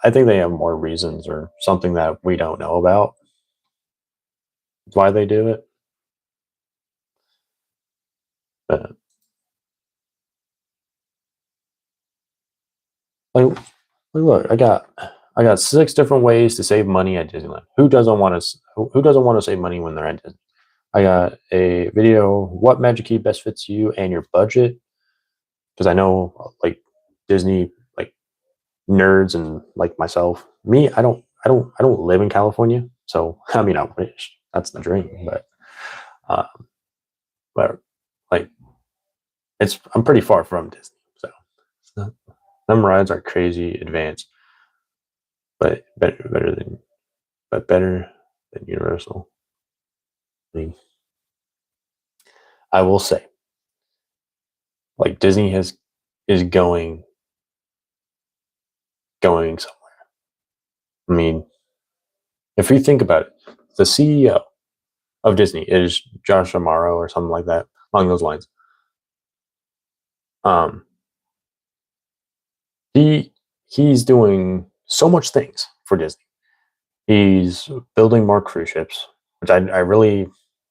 I think they have more reasons or something that we don't know about why they do it. But like look, I got 6 different ways to save money at Disneyland. Who doesn't want to save money when they're at Disney? I got a video, what Magic Key best fits you and your budget, because I know like Disney like nerds and like myself. Me, I don't live in California, so I mean I wish that's the dream, uh, but like I'm pretty far from Disney, so it's not, them rides are crazy advanced, but better than Universal. I mean, I will say, like Disney is going somewhere. I mean, if you think about it, the CEO of Disney is Josh Amaro or something like that, along those lines. Um, he's doing so much things for Disney. He's building more cruise ships, which I really,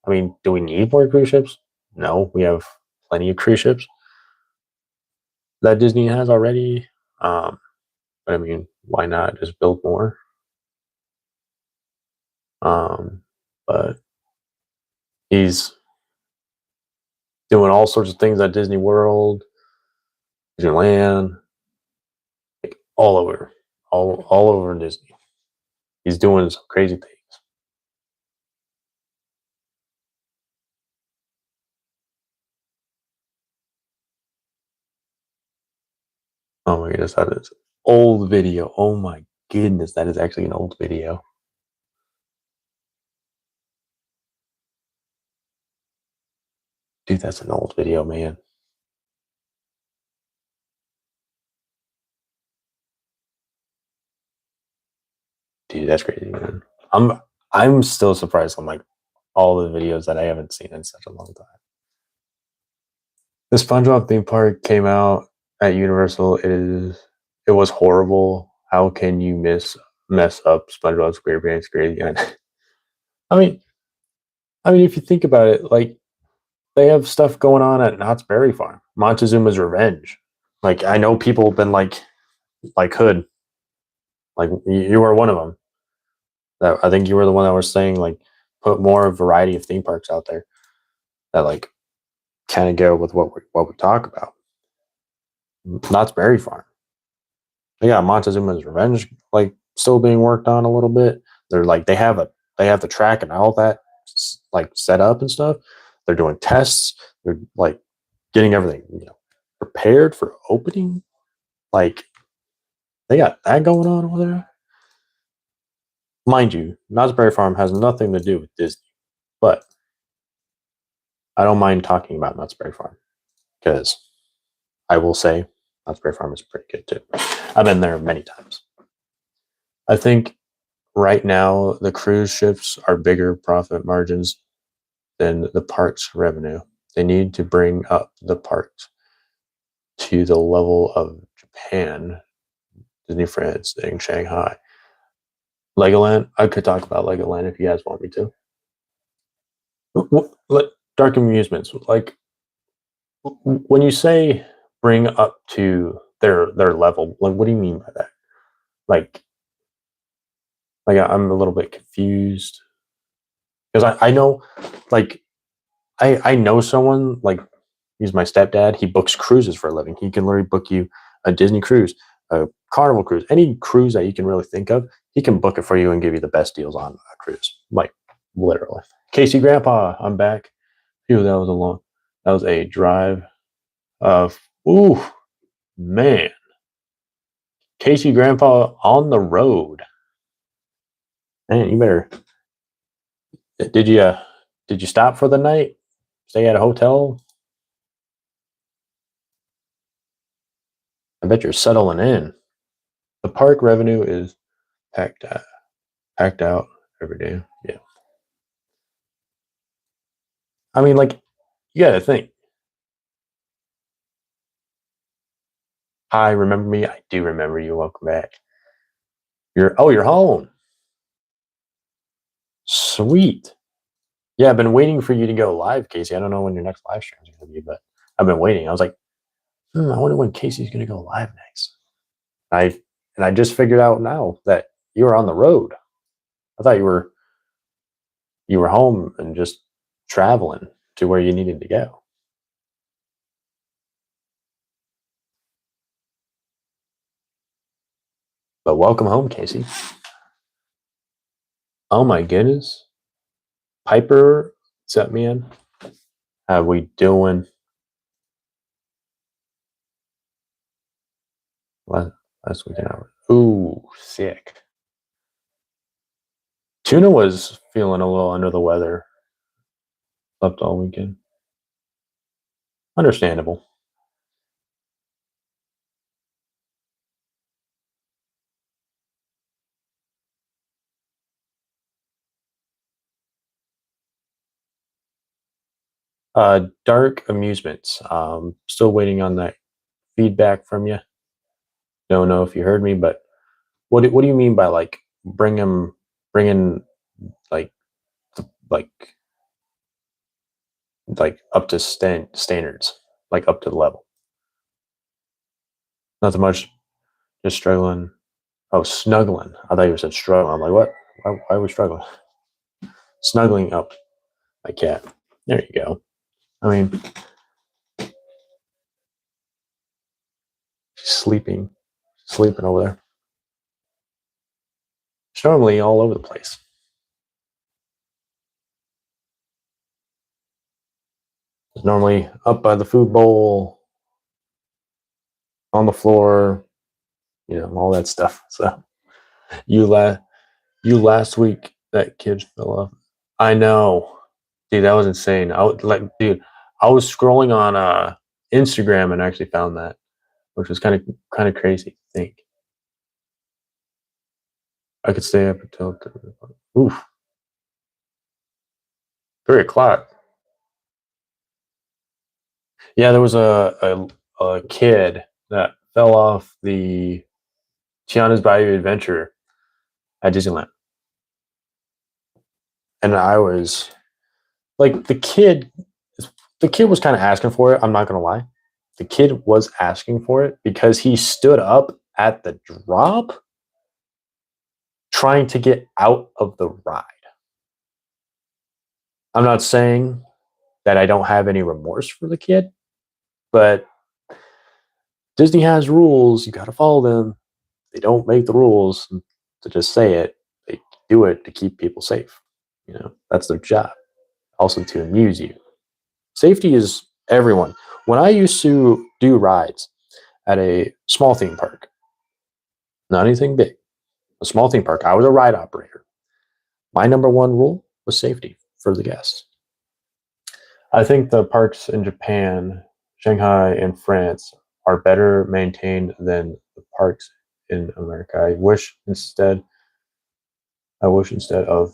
I mean, do we need more cruise ships? No, we have plenty of cruise ships that Disney has already. But I mean, why not just build more? But he's doing all sorts of things at Disney World, Disneyland, like all over in Disney. He's doing some crazy things. Oh my goodness, that is old video. Oh my goodness, that is actually an old video. Dude, that's an old video, man. Dude, that's crazy, man. I'm still surprised on like all the videos that I haven't seen in such a long time. The SpongeBob theme park came out at Universal. It was horrible. How can you mess up SpongeBob SquarePants great again? I mean, if you think about it, like they have stuff going on at Knott's Berry Farm, Montezuma's Revenge. Like I know people have been like Hood, like you were one of them. That I think you were the one that was saying like put more variety of theme parks out there that like kind of go with what we talk about. Knott's Berry Farm. They got Montezuma's Revenge like still being worked on a little bit. They're like they have the track and all that like set up and stuff. They're doing tests. They're like getting everything, prepared for opening. Like, they got that going on over there. Mind you, Knott's Berry Farm has nothing to do with Disney, but I don't mind talking about Knott's Berry Farm because I will say Knott's Berry Farm is pretty good too. I've been there many times. I think right now the cruise ships are bigger profit margins than the parks revenue. They need to bring up the parks to the level of Japan, Disney France, and Shanghai. Legoland, I could talk about Legoland if you guys want me to. Dark amusements, like when you say bring up to their level, like what do you mean by that? Like I'm a little bit confused because I know, like I know someone, like he's my stepdad. He books cruises for a living. He can literally book you a Disney cruise, a Carnival cruise, any cruise that you can really think of. He can book it for you and give you the best deals on a cruise, like literally. Casey, Grandpa, I'm back. Phew, that was a drive of, ooh, man. Casey, Grandpa on the road. Man, you better. Did you stop for the night? Stay at a hotel? I bet you're settling in. The park revenue is packed out every day. Yeah. I mean, like, you gotta think. Hi, remember me? I do remember you. Welcome back. You're home. Sweet. Yeah, I've been waiting for you to go live, Casey. I don't know when your next live stream is going to be, but I've been waiting. I was like, I wonder when Casey's going to go live next. I just figured out now that you were on the road. I thought you were home and just traveling to where you needed to go. But welcome home, Casey. Oh my goodness. Piper, what's up, man? How we doing? Last weekend. Ooh, sick. Tuna was feeling a little under the weather. Slept all weekend. Understandable. Dark amusements. Still waiting on that feedback from you. Don't know if you heard me, but what do you mean by like bringing like like up to standards, like up to the level? Not so much, just struggling. Oh, snuggling. I thought you said struggling. I'm like, what? Why are we struggling? Snuggling up my cat. There you go. I mean, she's sleeping over there. She's normally all over the place. She's normally up by the food bowl, on the floor, all that stuff. So you last week that kid fell off. I know, dude, that was insane. I was scrolling on Instagram and actually found that, which was kind of crazy to think. I could stay up until 3 o'clock. Yeah, there was a kid that fell off the Tiana's Bayou Adventure at Disneyland. And I was like, the kid was kind of asking for it. I'm not going to lie. The kid was asking for it because he stood up at the drop trying to get out of the ride. I'm not saying that I don't have any remorse for the kid, but Disney has rules. You got to follow them. They don't make the rules to just say it. They do it to keep people safe. That's their job. Also to amuse you. Safety is everyone. when I used to do rides at a small theme park, not anything big, a small theme park, I was a ride operator. My number one rule was safety for the guests. I think the parks in Japan, Shanghai, and France are better maintained than the parks in America. I wish instead of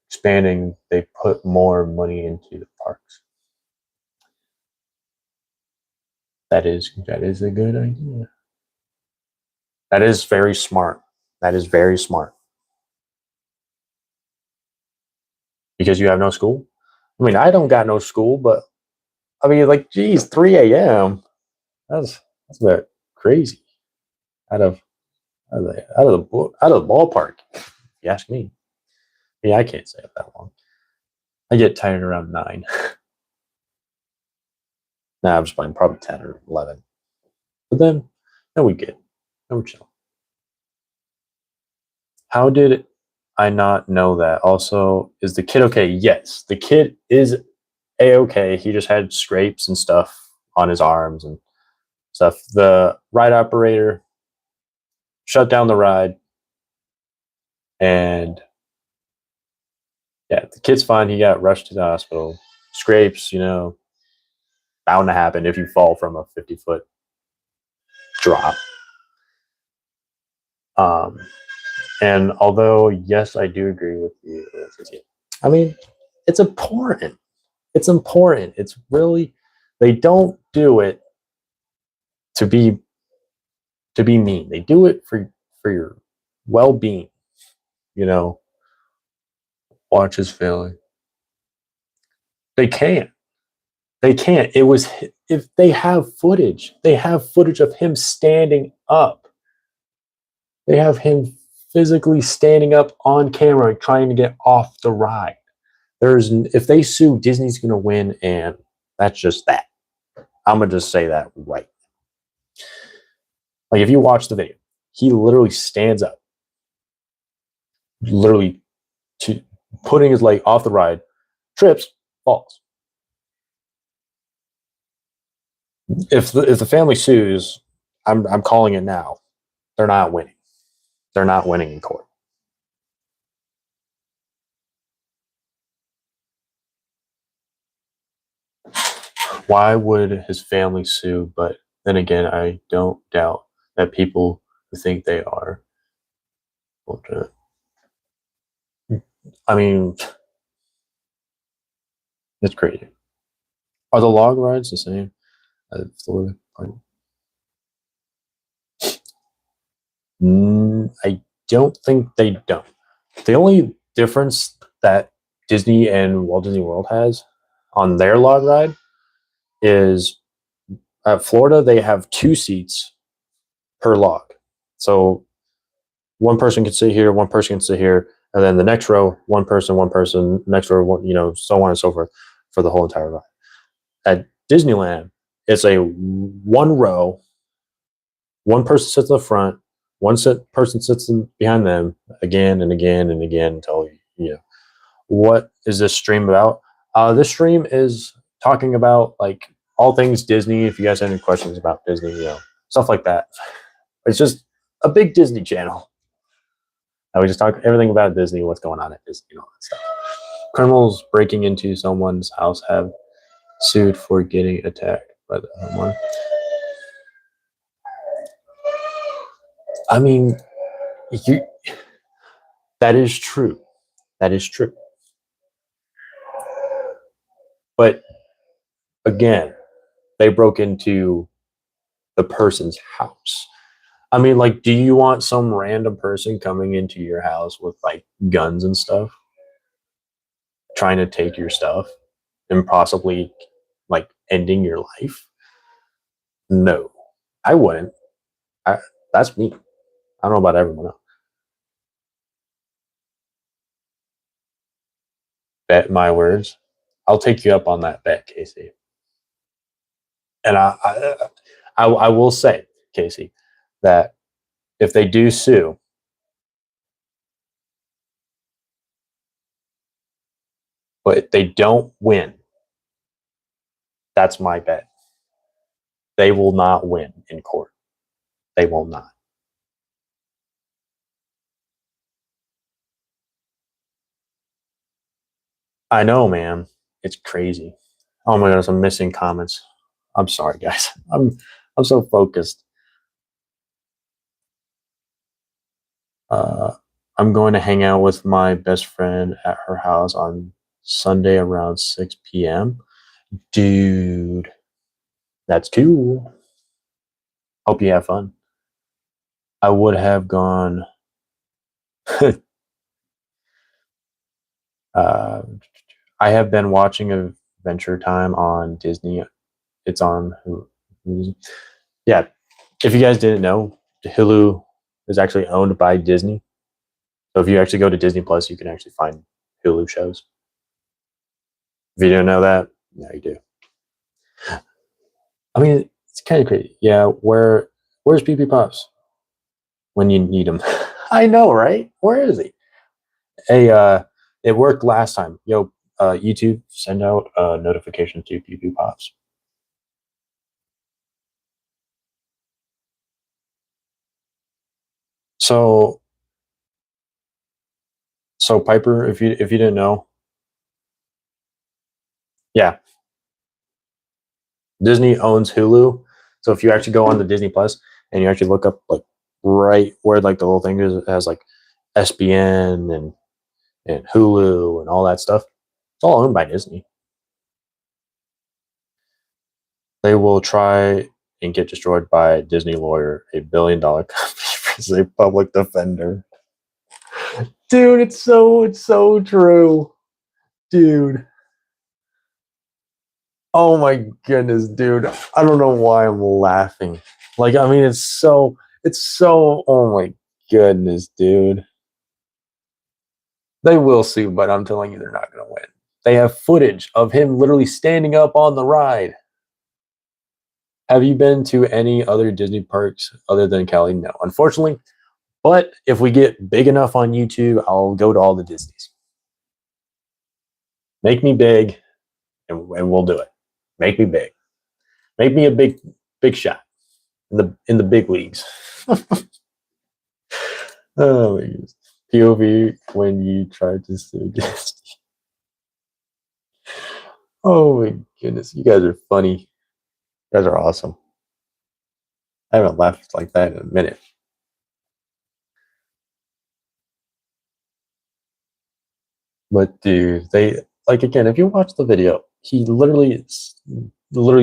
expanding, they put more money into the parks. That is a good idea. That is very smart. That is very smart. Because you have no school? I mean, I don't got no school, but I mean, like, geez, 3 a.m. That's a bit crazy. Out of out of the ballpark. If you ask me. Yeah, I can't stay up that long. I get tired around 9. Nah, I'm just playing probably 10 or 11. But then we get, then we chill. How did I not know that? Also, is the kid okay? Yes, the kid is a-okay. He just had scrapes and stuff on his arms and stuff. The ride operator shut down the ride, and yeah, the kid's fine. He got rushed to the hospital. Scrapes, bound to happen if you fall from a 50-foot drop. Um, and although, yes, I do agree with you. I mean, it's important. It's important. It's really, they don't do it to be mean. They do it for your well-being. Watch his failing. They can't. They can't. It was if they have footage. They have footage of him standing up. They have him physically standing up on camera trying to get off the ride. If they sue, Disney's going to win, and that's just that. I'm going to just say that right. Like, if you watch the video, he literally stands up, literally putting his leg off the ride, trips, falls. If the family sues, I'm calling it now. They're not winning. They're not winning in court. Why would his family sue? But then again, I don't doubt that people who think they are. I mean, it's crazy. Are the log rides the same as Florida Park? I don't think they don't. The only difference that Disney and Walt Disney World has on their log ride is at Florida, they have 2 seats per log. So one person can sit here, one person can sit here, and then the next row, one person, next row, so on and so forth for the whole entire ride. At Disneyland, it's a one row, one person sits in the front, person sits behind them again and again and again until What is this stream about? This stream is talking about like all things Disney. If you guys have any questions about Disney, stuff like that. It's just a big Disney channel. We just talk everything about Disney, what's going on at Disney, all that stuff. Criminals breaking into someone's house have sued for getting attacked by the homeowner. I mean, that is true. That is true. But again, they broke into the person's house. I mean, like, do you want some random person coming into your house with like guns and stuff, trying to take your stuff and possibly like ending your life? No, I wouldn't. That's me. I don't know about everyone else. Bet my words. I'll take you up on that bet, Casey. And I will say, Casey, that if they do sue, but if they don't win, that's my bet. They will not win in court. They will not. I know, man. It's crazy. Oh my goodness, I'm missing comments. I'm sorry, guys. I'm so focused. Uh, I'm going to hang out with my best friend at her house on Sunday around 6 p.m. Dude, that's cool. Hope you have fun. I would have gone. uh, I have been watching Adventure Time on Disney. It's on Hulu. Yeah, if you guys didn't know, Hulu is actually owned by Disney. So if you actually go to Disney Plus, you can actually find Hulu shows. If you didn't know that, now you do. I mean, it's kind of crazy. Yeah, where's PP Pops when you need him? I know, right? Where is he? Hey, it worked last time. Yo, YouTube, send out a notification to PP Pops. So Piper, if you didn't know, yeah, Disney owns Hulu. So if you actually go on the Disney Plus and you actually look up like right where like the little thing is, it has like SBN and Hulu and all that stuff. It's all owned by Disney. They will try and get destroyed by a Disney lawyer, $1 billion company as a public defender. Dude, it's so true. Dude. Oh my goodness, dude. I don't know why I'm laughing. Like, I mean, it's so, oh my goodness, dude. They will sue, but I'm telling you, they're not going to win. They have footage of him literally standing up on the ride. Have you been to any other Disney parks other than Cali? No, unfortunately. But if we get big enough on YouTube, I'll go to all the Disneys. Make me big, and we'll do it. Make me big. Make me a big shot in the big leagues. Oh my goodness. POV when you tried to sue Disney. Oh my goodness, you guys are funny. You guys are awesome. I haven't laughed like that in a minute. But dude, they like again. If you watch the video, he literally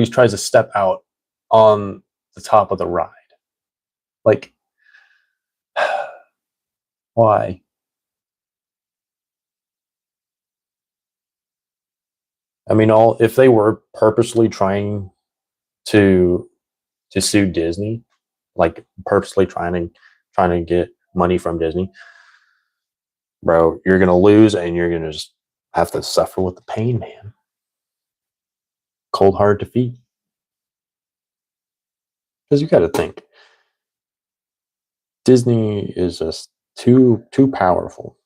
tries to step out on the top of the ride. Like, why? I mean, all if they were purposely trying to sue Disney, like purposely trying to get money from Disney, bro, you're gonna lose and you're gonna just have to suffer with the pain, man. Cold hard defeat. Because you got to think, Disney is just too powerful.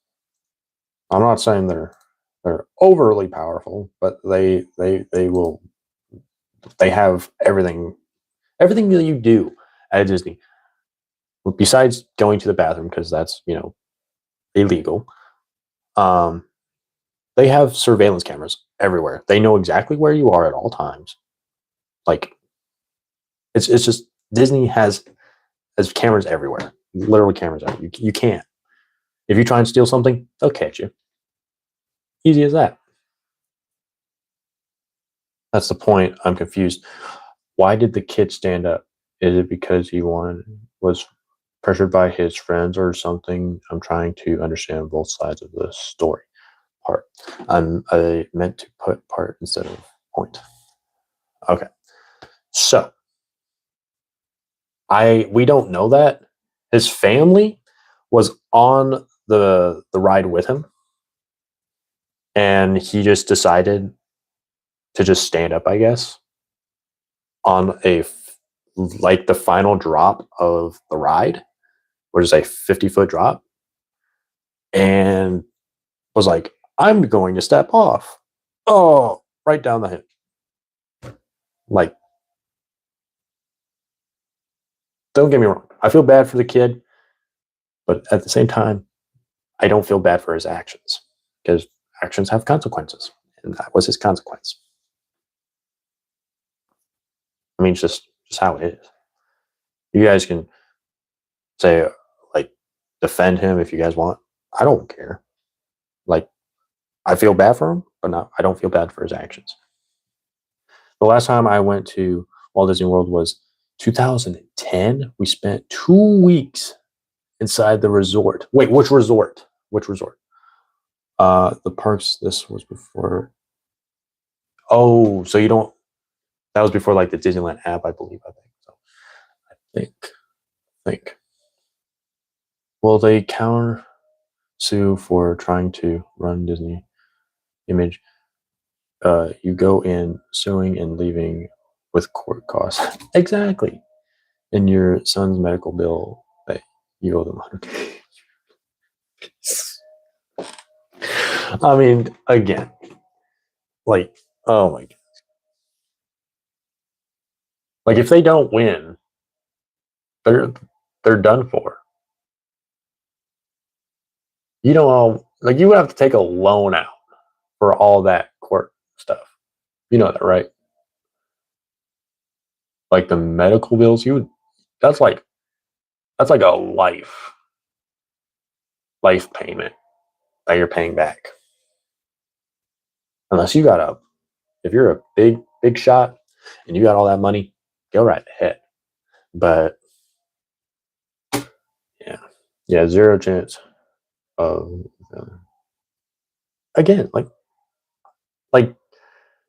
I'm not saying they're overly powerful, but they have everything that you do at Disney. Besides going to the bathroom, because that's illegal. They have surveillance cameras everywhere. They know exactly where you are at all times. Like it's just Disney has cameras everywhere. Literally cameras everywhere. You can't. If you try and steal something, they'll catch you. Easy as that. That's the point. I'm confused. Why did the kid stand up? Is it because he was pressured by his friends or something? I'm trying to understand both sides of the story. Part. I meant to put part instead of point. Okay. So we don't know that. His family was on the ride with him, and he just decided to just stand up, I guess, on like the final drop of the ride, which is a 50-foot drop, and was like, I'm going to step off. Oh, right down the hip. Like, don't get me wrong. I feel bad for the kid, but at the same time, I don't feel bad for his actions because actions have consequences, and that was his consequence. I mean, it's just how it is. You guys can say like defend him if you guys want. I don't care. Like I feel bad for him, but I don't feel bad for his actions. The last time I went to Walt Disney World was 2010. We spent 2 weeks inside the resort. Wait, which resort? Which resort? The parks. This was before. Oh, so you don't. That was before like the Disneyland app, I believe. I think so. I think. Will they counter sue for trying to run Disney image? You go in suing and leaving with court costs. Exactly. And your son's medical bill that you owe them 100. I mean, again, like, oh my god. Like if they don't win, they're done for. You don't all like you would have to take a loan out for all that court stuff. You know that, right? Like the medical bills, that's like a life payment that you're paying back. Unless you got if you're a big shot and you got all that money, go right ahead. But yeah, zero chance of again, like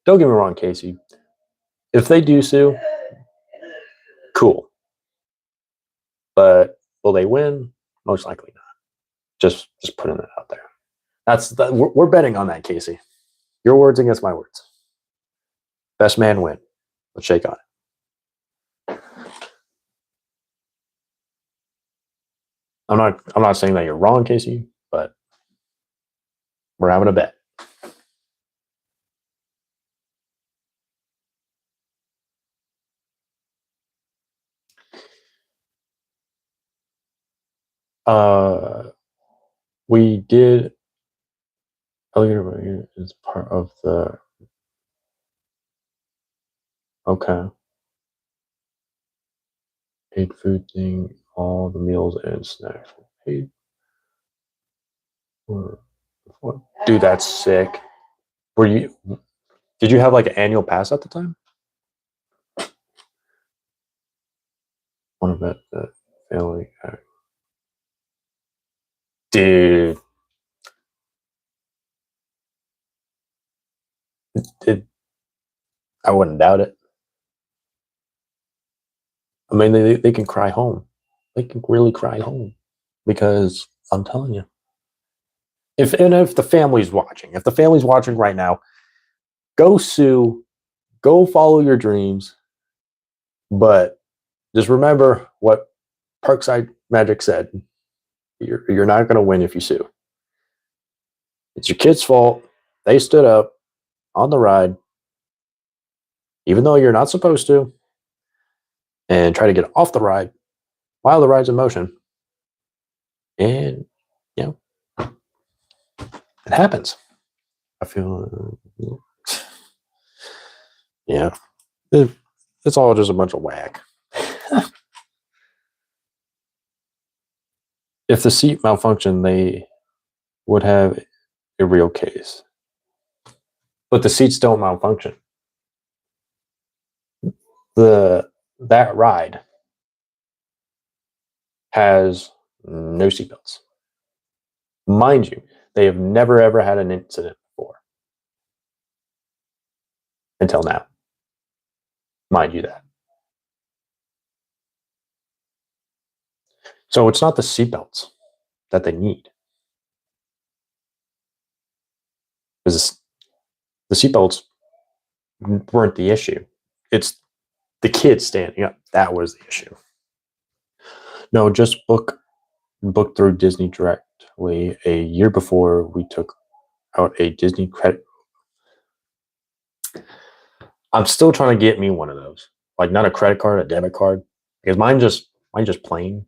don't get me wrong, Casey. If they do sue, cool. But will they win? Most likely not. Just putting it out there. We're betting on that, Casey. Your words against my words. Best man win. Let's shake on it. I'm not saying that you're wrong, Casey, but we're having a bet. We did earlier is part of the okay. Paid food thing, all the meals and snacks were paid for. Dude, that's sick. Did you have like an annual pass at the time? Want to bet that family dude. I wouldn't doubt it. I mean, they can cry home. They can really cry home because I'm telling you, if the family's watching right now, go sue, go follow your dreams, but just remember what Parkside Magic said: you're not going to win if you sue. It's your kid's fault. They stood up on the ride, even though you're not supposed to, and try to get off the ride while the ride's in motion. And, it happens. I feel, yeah, it's all just a bunch of whack. If the seat malfunctioned, they would have a real case. But the seats don't malfunction. That ride has no seatbelts. Mind you, they have never ever had an incident before. Until now. Mind you that. So it's not the seatbelts that they need. Because the seatbelts weren't the issue. It's the kids standing up. That was the issue. No, just book through Disney directly a year before we took out a Disney credit. I'm still trying to get me one of those. Like not a credit card, a debit card. Because mine just Mine just plain.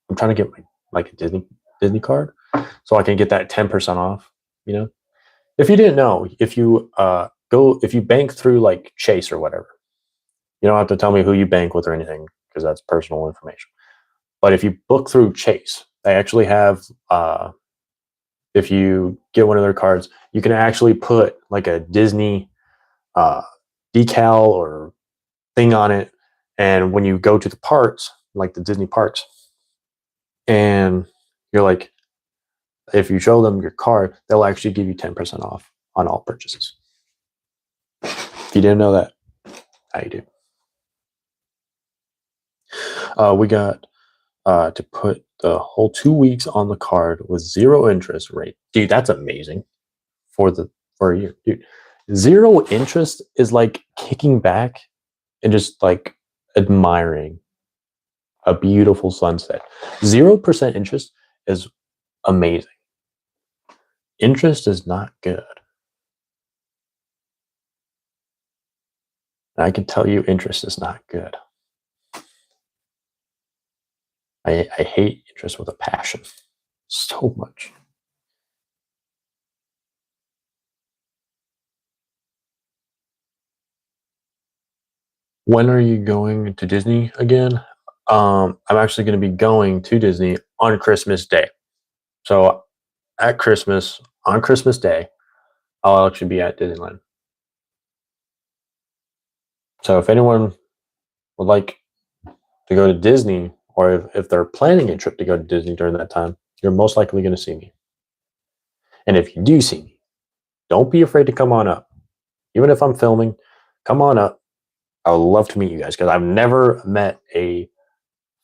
I'm trying to get like a Disney card so I can get that 10% off. You know, if you didn't know, if you bank through like Chase or whatever, you don't have to tell me who you bank with or anything because that's personal information. But if you book through Chase, they actually have if you get one of their cards, you can actually put like a Disney decal or thing on it. And when you go to the parks, like the Disney parks, and you're like, if you show them your card, they'll actually give you 10% off on all purchases. If you didn't know that, now you do. We got to put the whole 2 weeks on the card with 0 interest rate. Dude, that's amazing for a year. Dude, 0 interest is like kicking back and just like admiring a beautiful sunset. 0% interest is amazing. Interest is not good. And I can tell you interest is not good. I hate interest with a passion so much. When are you going to Disney again? I'm actually going to be going to Disney on Christmas Day. So at Christmas, on Christmas Day, I'll actually be at Disneyland. So if anyone would like to go to Disney, or if they're planning a trip to go to Disney during that time, you're most likely going to see me. And if you do see me, don't be afraid to come on up. Even if I'm filming, come on up. I would love to meet you guys because I've never met a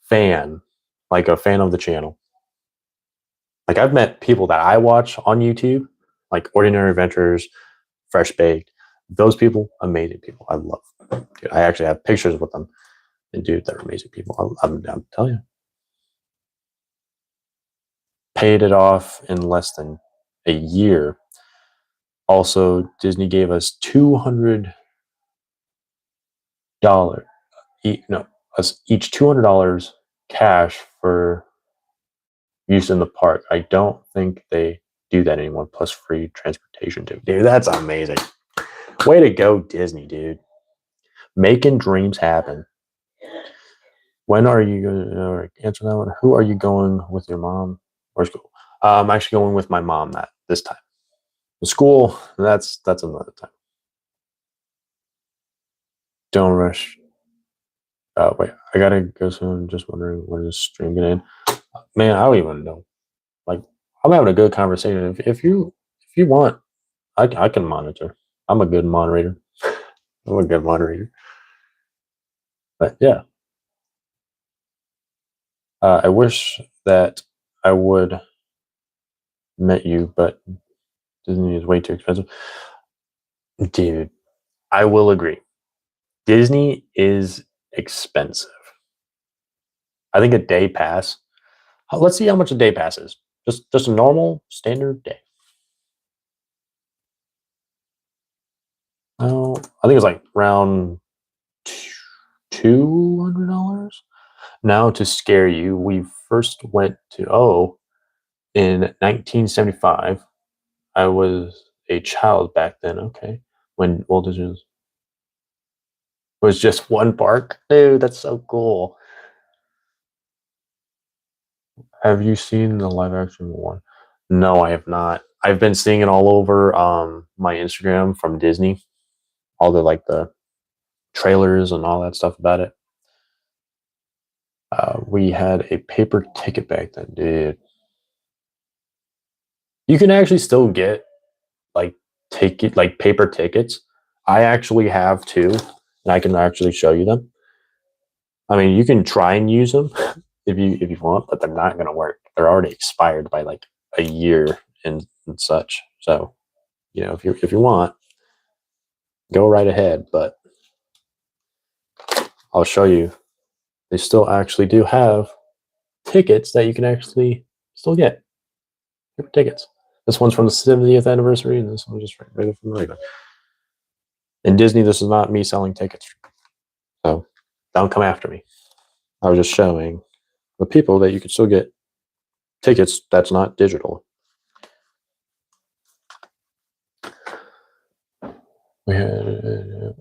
fan, like a fan of the channel. Like I've met people that I watch on YouTube, like Ordinary Adventures, Fresh Baked. Those people, amazing people. I love them. Dude, I actually have pictures with them. And dude, they're amazing people. I'm telling you. Paid it off in less than a year. Also, Disney gave us $200. Us each $200 cash for use in the park. I don't think they do that anymore. Plus free transportation too. Dude, that's amazing. Way to go, Disney, dude. Making dreams happen. When are you going to answer that one? Who are you going with your mom or school? I'm actually going with my mom this time. The school, that's another time. Don't rush. Wait, I gotta go soon. Just wondering when is stream gonna end. Man, I don't even know. Like, I'm having a good conversation. If you want, I can monitor. I'm a good moderator. I'm a good moderator. But yeah, I wish that I would met you, but Disney is way too expensive. Dude, I will agree. Disney is expensive. I think a day pass. Let's see how much a day pass is. Just a normal standard day. Oh, I think it's like around $200. Now to scare you, we first went to in 1975. I was a child back then. Okay, when Walt Disney was just one park. Dude, that's so cool. Have you seen the live action one? No, I have not. I've been seeing it all over my Instagram from Disney. All the trailers and all that stuff about it. We had a paper ticket back then, dude. You can actually still get like paper tickets. I actually have two, and I can actually show you them. I mean, you can try and use them if you want, but they're not going to work. They're already expired by like a year and such. So, if you want, go right ahead. But I'll show you. They still actually do have tickets that you can actually still get. Paper tickets. This one's from the 70th anniversary, and this one just right from the regular. In Disney, this is not me selling tickets. So don't come after me. I was just showing the people that you can still get tickets that's not digital.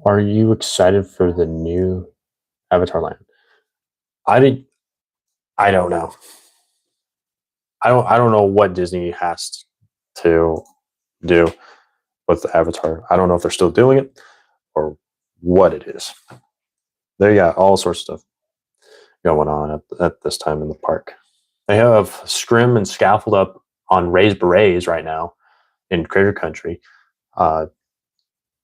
Are you excited for the new Avatar Land? I don't know. I don't know what Disney has to do with the Avatar. I don't know if they're still doing it or what it is. They got all sorts of stuff going on at this time in the park. They have Scrim and Scaffold up on Raised Berets right now in Critter Country.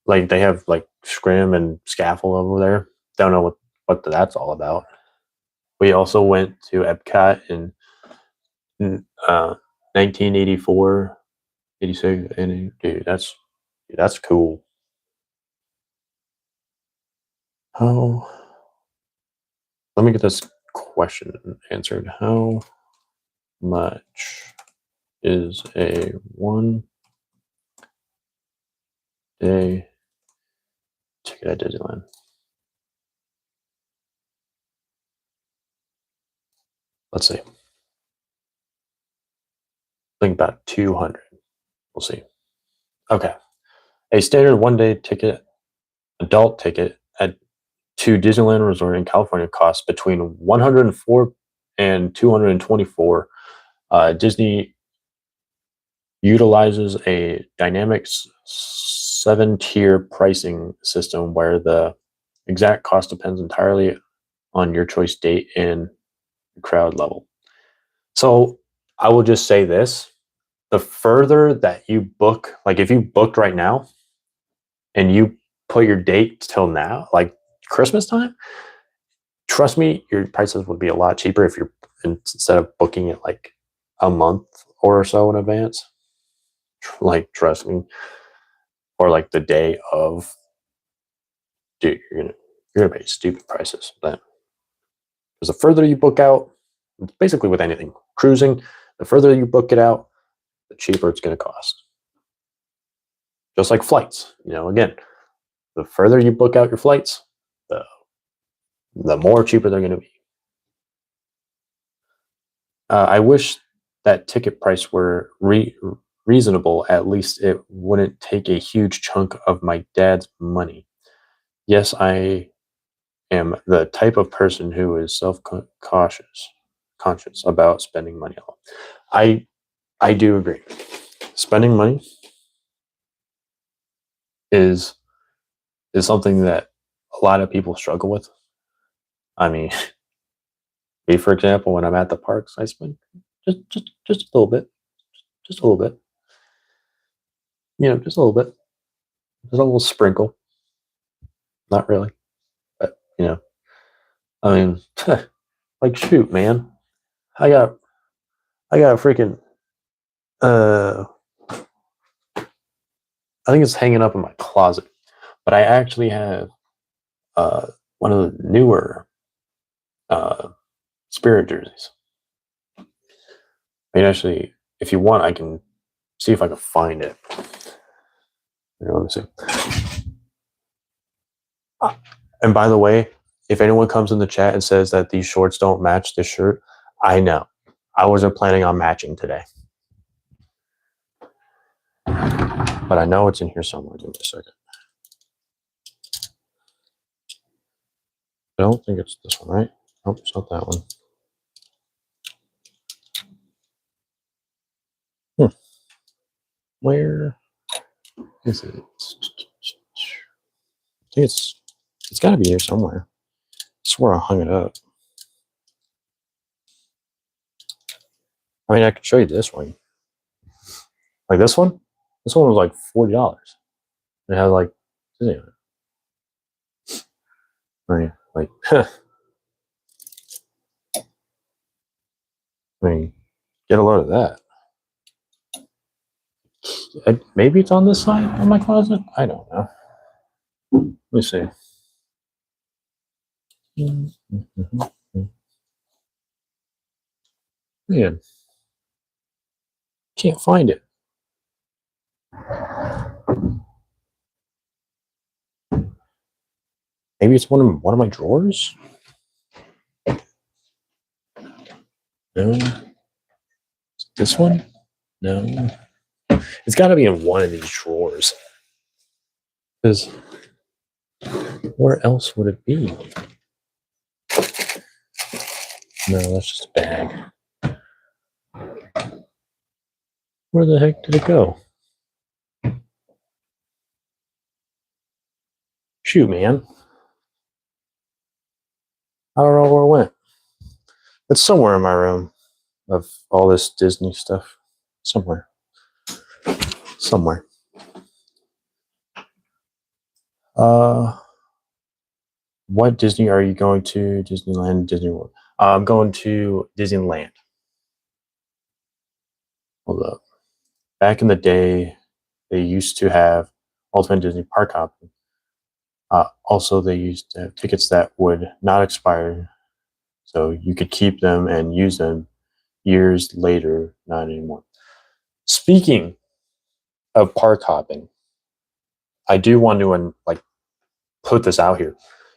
Like they have like Scrim and Scaffold over there. Don't know what that's all about. We also went to Epcot in 1984, 86, and dude, that's cool. How? Let me get this question answered. How much is a 1-day ticket at Disneyland? Let's see. I think about 200. We'll see. Okay. A standard 1-day ticket, adult ticket to Disneyland Resort in California costs between 104 and 224. Disney utilizes a dynamic 7-tier pricing system where the exact cost depends entirely on your choice date and crowd level. So I will just say this: the further that you book, like if you booked right now and you put your date till now, like Christmas time, trust me, your prices would be a lot cheaper if you're instead of booking it like a month or so in advance. Like, trust me, or like the day of, dude, you're gonna pay stupid prices then. Because the further you book out, basically with anything cruising, the further you book it out, the cheaper it's going to cost. Just like flights, again, the further you book out your flights, the more cheaper they're going to be. I wish that ticket price were reasonable. At least it wouldn't take a huge chunk of my dad's money. Yes, I am the type of person who is conscious about spending money. I do agree. Spending money is something that a lot of people struggle with. I mean, me, for example, when I'm at the parks, I spend just a little bit, just a little bit, just a little bit, just a little sprinkle. Not really, but I mean, like shoot, man, I got a freaking I think it's hanging up in my closet, but I actually have one of the newer Spirit jerseys. I mean, actually, if you want, I can see if I can find it. Let me see. And by the way, if anyone comes in the chat and says that these shorts don't match this shirt, I know. I wasn't planning on matching today. But I know it's in here somewhere. Give me a second. I don't think it's this one, right? Nope, it's not that one. Where is it? I think it's got to be here somewhere. I swear I hung it up. I mean, I could show you this one. Like this one? This one was like $40. It had like Disney on it. I mean, like, I mean, get a load of that. Maybe it's on this side of my closet. I don't know. Let me see. Man, can't find it. Maybe it's one of my drawers. No. This one? No. It's got to be in one of these drawers. Because where else would it be? No, that's just a bag. Where the heck did it go? Shoot, man. I don't know where it went. It's somewhere in my room of all this Disney stuff. Somewhere. What Disney are you going to? Disneyland, Disney World. I'm going to Disneyland. Hold up. Back in the day, they used to have Ultimate Disney Park Hopping. Also, they used to have tickets that would not expire, so you could keep them and use them years later. Not anymore. Speaking of park hopping, I do want to put this out here.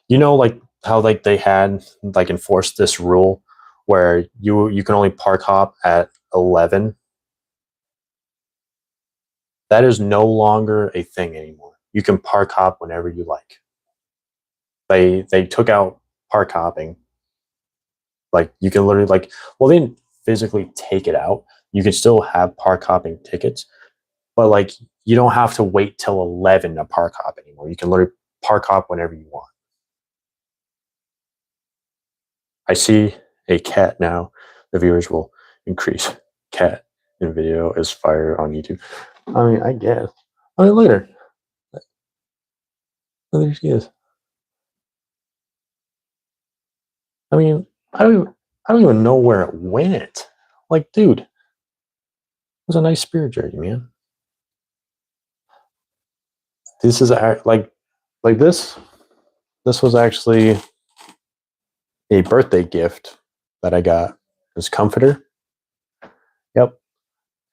You know, like how like they had like enforced this rule where you can only park hop at 11. That is no longer a thing anymore. You can park hop whenever you like. They took out park hopping. Like you can literally they didn't physically take it out. You can still have park hopping tickets, but like you don't have to wait till 11 to park hop anymore. You can literally park hop whenever you want. I see a cat now. The viewers will increase. Cat in video is fire on YouTube. I mean, I guess. I mean, look at her. Oh, there she is. I mean, I don't even know where it went. Like, dude, it was a nice Spirit jersey, man. This is like this. This was actually a birthday gift that I got. This comforter. Yep.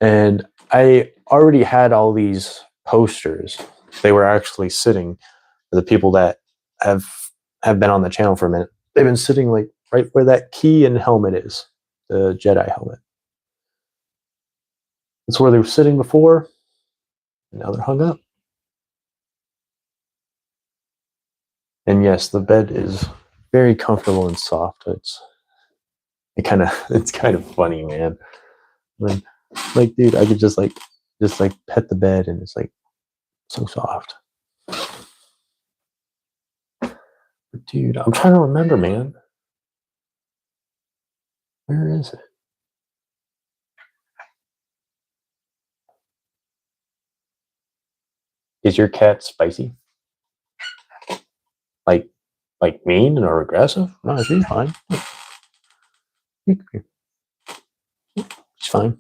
And I already had all these posters. They were actually sitting for the people that have been on the channel for a minute. They've been sitting like right where that key and helmet is, the Jedi helmet. That's where they were sitting before. And now they're hung up. And yes, the bed is very comfortable and soft. It's kind of funny, man. Like, dude, I could just pet the bed and it's like so soft. But dude, I'm trying to remember, man. Where is it? Is your cat spicy? Like mean or aggressive? No, she's fine. She's fine.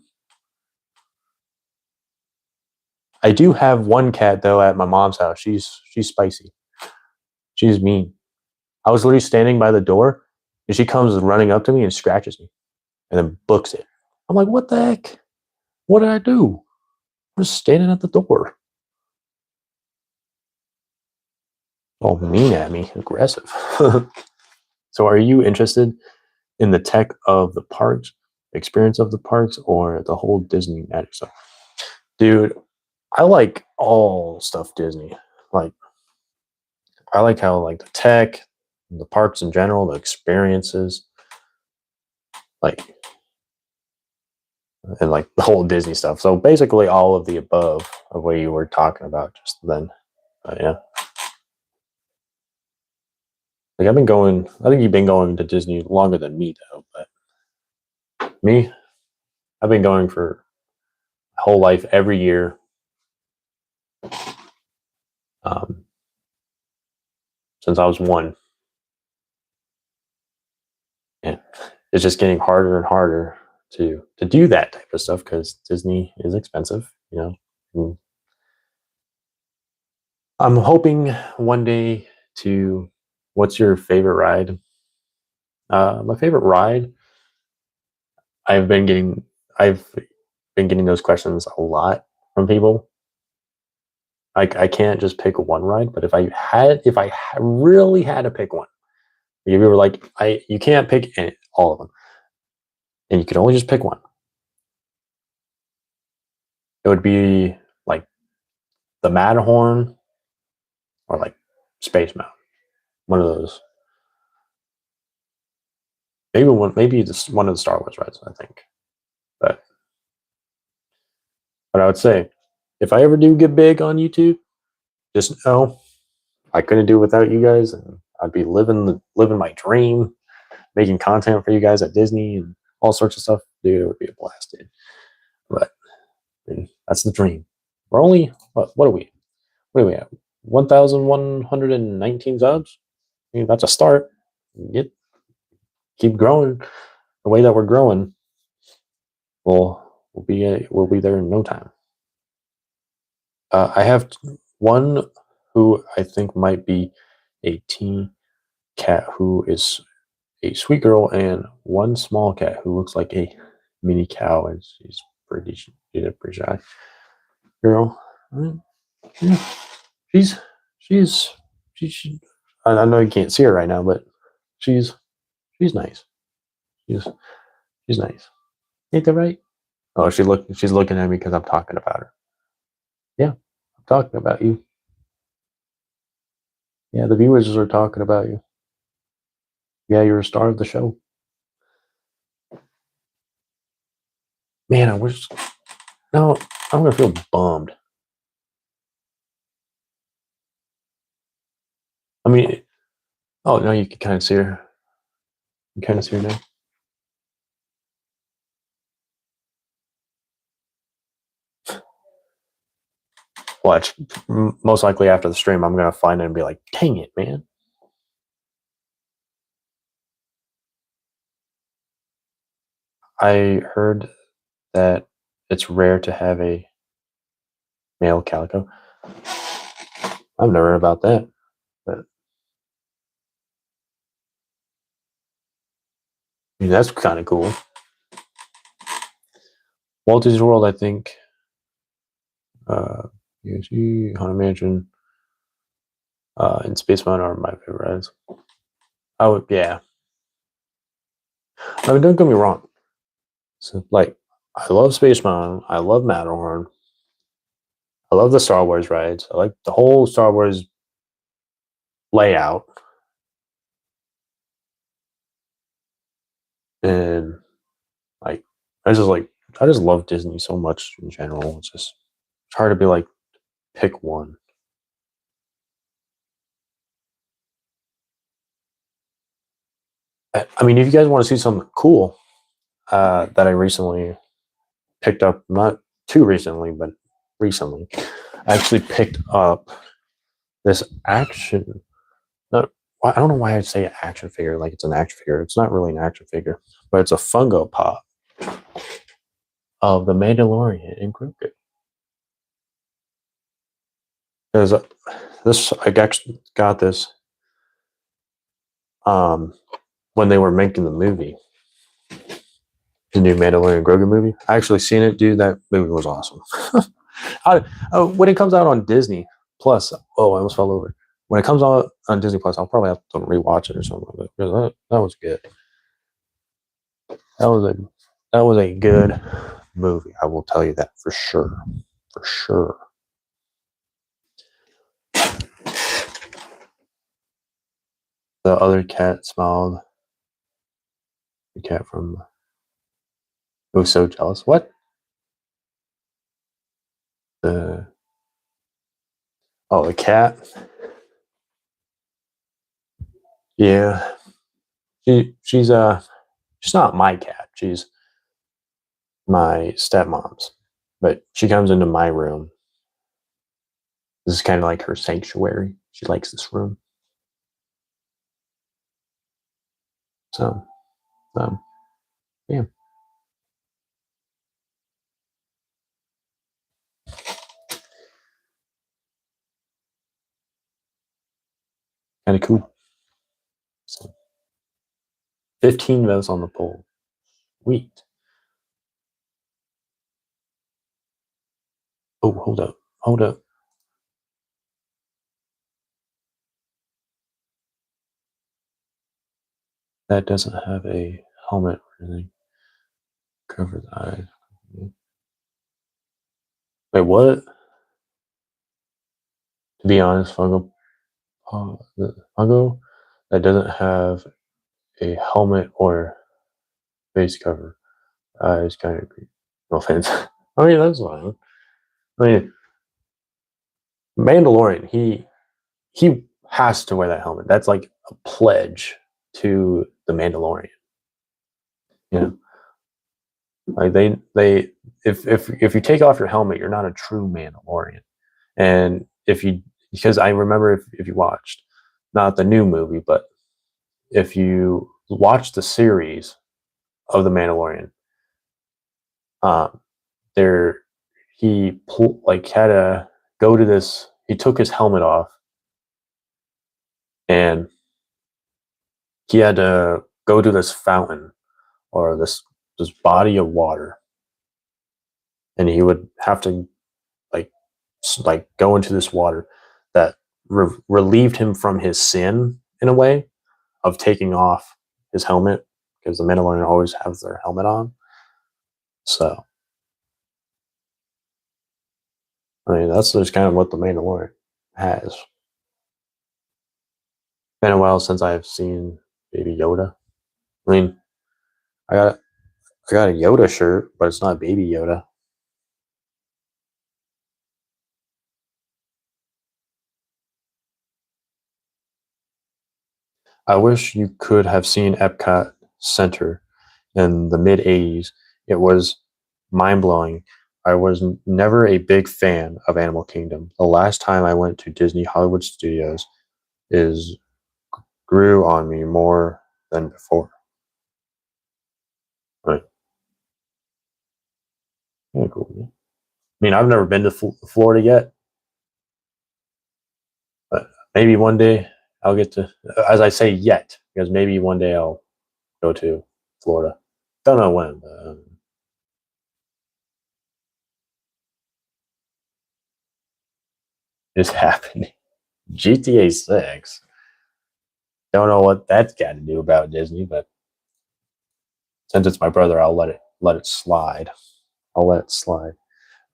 I do have one cat though at my mom's house. She's spicy. She's mean. I was literally standing by the door and she comes running up to me and scratches me and then books it. I'm like, what the heck? What did I do? I'm just standing at the door. Oh, mean at me, aggressive. So are you interested in the tech of the parks, experience of the parks, or the whole Disney magic stuff? Dude, I like all stuff Disney. Like, I like how like the tech, the parks in general, the experiences, like, and like the whole Disney stuff. So basically, all of the above of what you were talking about just then. But yeah, like I've been going. I think you've been going to Disney longer than me though. But me, I've been going for my whole life, every year. Since I was one. And it's just getting harder and harder to do that type of stuff because Disney is expensive, you know. And I'm hoping one day to. What's your favorite ride? My favorite ride. I've been getting those questions a lot from people. I can't just pick one ride, but if I really had to pick one, if you were like, you can't pick all of them. and you could only just pick one, it would be like the Matterhorn or like Space Mountain. One of those. Maybe one of the Star Wars rides, I think. But I would say, if I ever do get big on YouTube, just know I couldn't do it without you guys, and I'd be living my dream, making content for you guys at Disney and all sorts of stuff. Dude, it would be a blast, dude. But I mean, that's the dream. We're only what are we? What are we at? 1,119 subs. I mean, that's a start. Keep growing the way that we're growing. We'll be there in no time. I have one who I think might be a teen cat who is a sweet girl, and one small cat who looks like a mini cow, and she's a pretty shy girl. Yeah. She's she's she, I know you can't see her right now, but she's nice. She's she's nice. Ain't that right? Oh, she's looking at me because I'm talking about her. Yeah, I'm talking about you. Yeah, the viewers are talking about you. Yeah, you're a star of the show. Man, I wish. No, I'm gonna feel bummed. I mean, oh no, you can kind of see her. You kind of see her now. Watch. Most likely after the stream, I'm gonna find it and be like, "Dang it, man!" I heard that it's rare to have a male calico. I've never heard about that, but I mean, that's kind of cool. Walt Disney World, I think. You see, Haunted Mansion, and Space Mountain are my favorite rides. Yeah. I mean, don't get me wrong. So, like, I love Space Mountain. I love Matterhorn. I love the Star Wars rides. I like the whole Star Wars layout. And like I just love Disney so much in general. It's hard to be like pick one. I mean, if you guys want to see something cool that I recently picked up, not too recently, but recently, I actually picked up this action. Not, I don't know why I'd say action figure like it's an action figure. It's not really an action figure, but it's a Funko Pop of the Mandalorian and Grogu. Because I actually got this um, when they were making the movie, the new Mandalorian Grogu movie. I actually seen it, dude. That movie was awesome. When it comes out on Disney Plus, oh, I almost fell over. When it comes out on Disney Plus, I'll probably have to rewatch it or something like that, because that was good. That was a good movie. I will tell you that for sure. For sure. The other cat smiled. The cat from was so jealous. What? The the cat. Yeah. She's not my cat. She's my stepmom's. But she comes into my room. This is kind of like her sanctuary. She likes this room. So, yeah. Kind of cool. So, 15 votes on the poll. Sweet. Oh, hold up. Hold up. That doesn't have a helmet or anything. Cover the eyes. Wait, what? To be honest, the Fungo that doesn't have a helmet or face cover is kind of creepy. No offense. I mean, that's fine. I mean, Mandalorian, he has to wear that helmet. That's like a pledge to the Mandalorian. You know, like if you take off your helmet, you're not a true Mandalorian. And because I remember if you watched, not the new movie, but if you watch the series of the Mandalorian, there had to go to this. He took his helmet off, and he had to go to this fountain or this body of water, and he would have to like go into this water that relieved him from his sin in a way of taking off his helmet, because the Mandalorian always have their helmet on. So, I mean, that's just kind of what the Mandalorian has. Been a while since I've seen Baby Yoda. I mean, I got a Yoda shirt, but it's not Baby Yoda. I wish you could have seen Epcot Center in the mid 80s. It was mind blowing. I was never a big fan of Animal Kingdom. The last time I went to Disney Hollywood Studios grew on me more than before. Right. Yeah, cool. I mean, I've never been to Florida yet, but maybe one day I'll get to, as I say yet, because maybe one day I'll go to Florida. Don't know when, but it's happening. GTA 6. Don't know what that's got to do about Disney, but since it's my brother, I'll let it slide. I'll let it slide.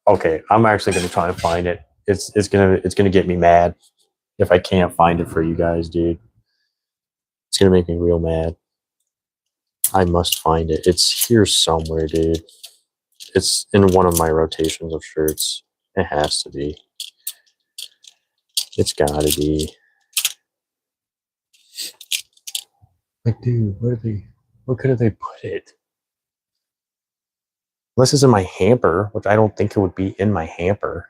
Okay, I'm actually going to try and find it. It's gonna get me mad if I can't find it for you guys, dude. It's gonna make me real mad. I must find it. It's here somewhere, dude. It's in one of my rotations of shirts. It has to be. It's gotta be. Like, dude, where could they put it? Unless it's in my hamper, which I don't think it would be in my hamper.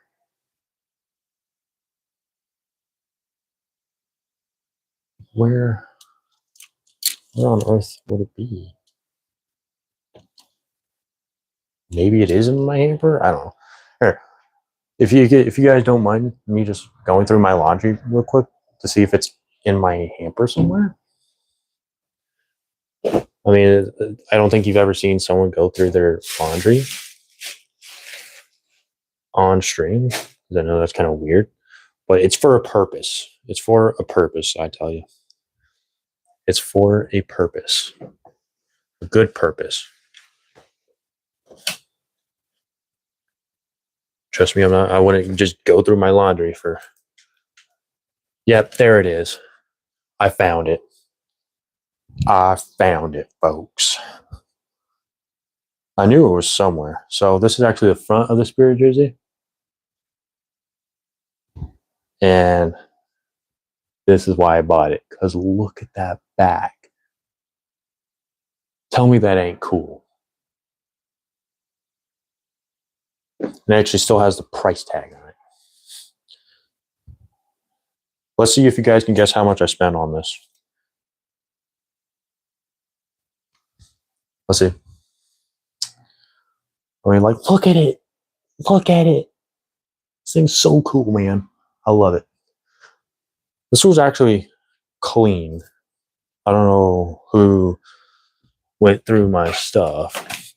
Where on earth would it be? Maybe it is in my hamper. I don't know. Here, if you guys don't mind me just going through my laundry real quick to see if it's in my hamper somewhere. I mean, I don't think you've ever seen someone go through their laundry on stream. I know that's kind of weird, but it's for a purpose. It's for a purpose, I tell you. It's for a purpose. A good purpose. Trust me, I wouldn't just go through my laundry for. Yep, there it is. I found it. I found it, folks. I knew it was somewhere. So this is actually the front of the Spirit jersey. And this is why I bought it. Because look at that back. Tell me that ain't cool. And it actually still has the price tag on it. Let's see if you guys can guess how much I spent on this. Let's see. I mean, like, look at it. Look at it. This thing's so cool, man. I love it. This was actually clean. I don't know who went through my stuff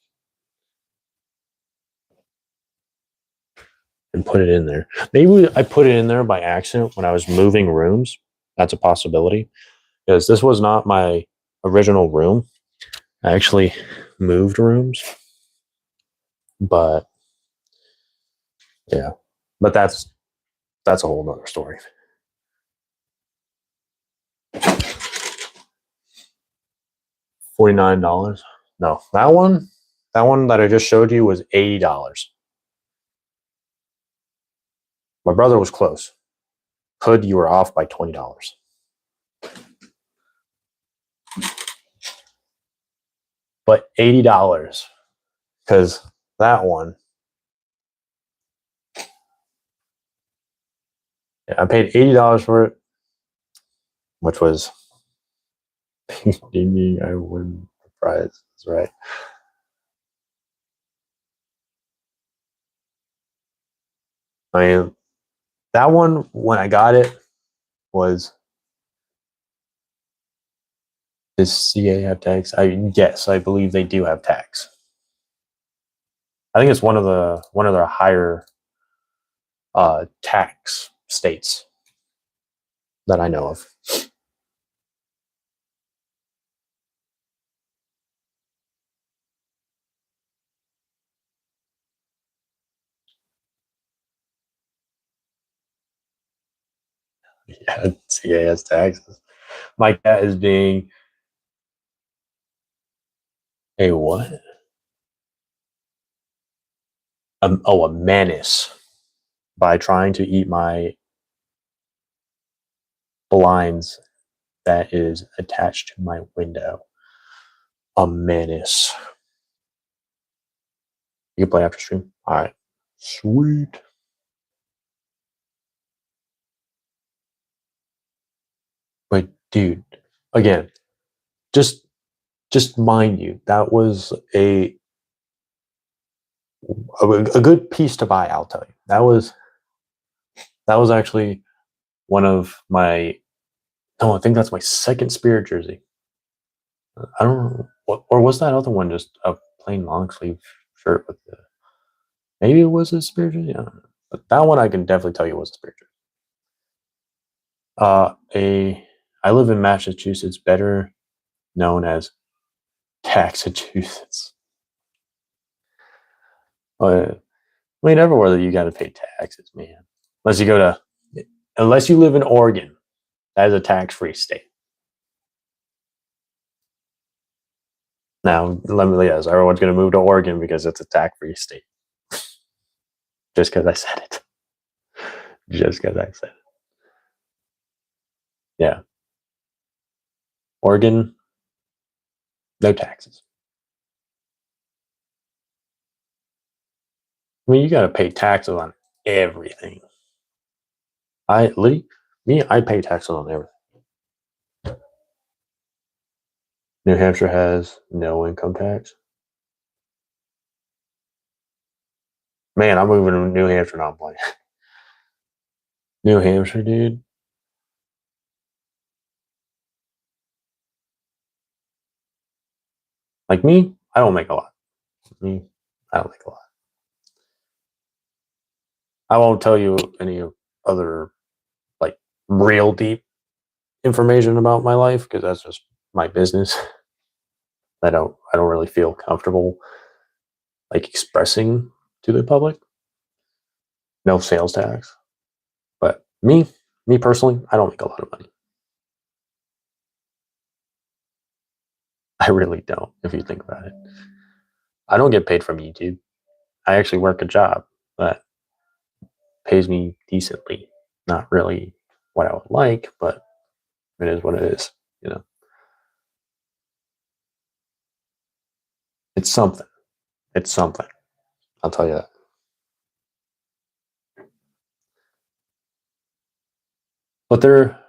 and put it in there. Maybe I put it in there by accident when I was moving rooms. That's a possibility. Because this was not my original room. I actually moved rooms. But yeah, but that's a whole nother story. $49. No, that one that I just showed you was $80. My brother was close. Hood, you were off by $20. But $80 because that one, I paid $80 for it, which was ding ding, I win the prize. That's right. I mean, that one when I got it was, does CA have tags? Yes, I believe they do have tags. I think it's one of the higher tax states that I know of. Yeah, CA has taxes. My cat is being a what? A menace by trying to eat my blinds that is attached to my window. A menace. You can play after stream. All right. Sweet. But dude, again, just mind you, that was a good piece to buy. I'll tell you, that was actually one of my. No, I think that's my second Spirit jersey. I don't know, or was that other one just a plain long sleeve shirt with the? Maybe it was a Spirit jersey. I don't know. But that one I can definitely tell you was a Spirit jersey. I live in Massachusetts, better known as Taxachusetts. I mean, everywhere you got to pay taxes, man. Unless you live in Oregon, that is a tax-free state. Now, yes, everyone's going to move to Oregon because it's a tax-free state. Just because I said it. Just because I said it. Yeah. Oregon, no taxes. I mean, you got to pay taxes on everything. I pay taxes on everything. New Hampshire has no income tax. Man, I'm moving to New Hampshire now. I'm playing. New Hampshire, dude. Like me, I don't make a lot. Me, I don't make a lot. I won't tell you any other like real deep information about my life because that's just my business. I don't really feel comfortable like expressing to the public. No sales tax. But me personally, I don't make a lot of money. I really don't, if you think about it. I don't get paid from YouTube. I actually work a job that pays me decently. Not really what I would like, but it is what it is, you know. It's something. It's something. I'll tell you that. But there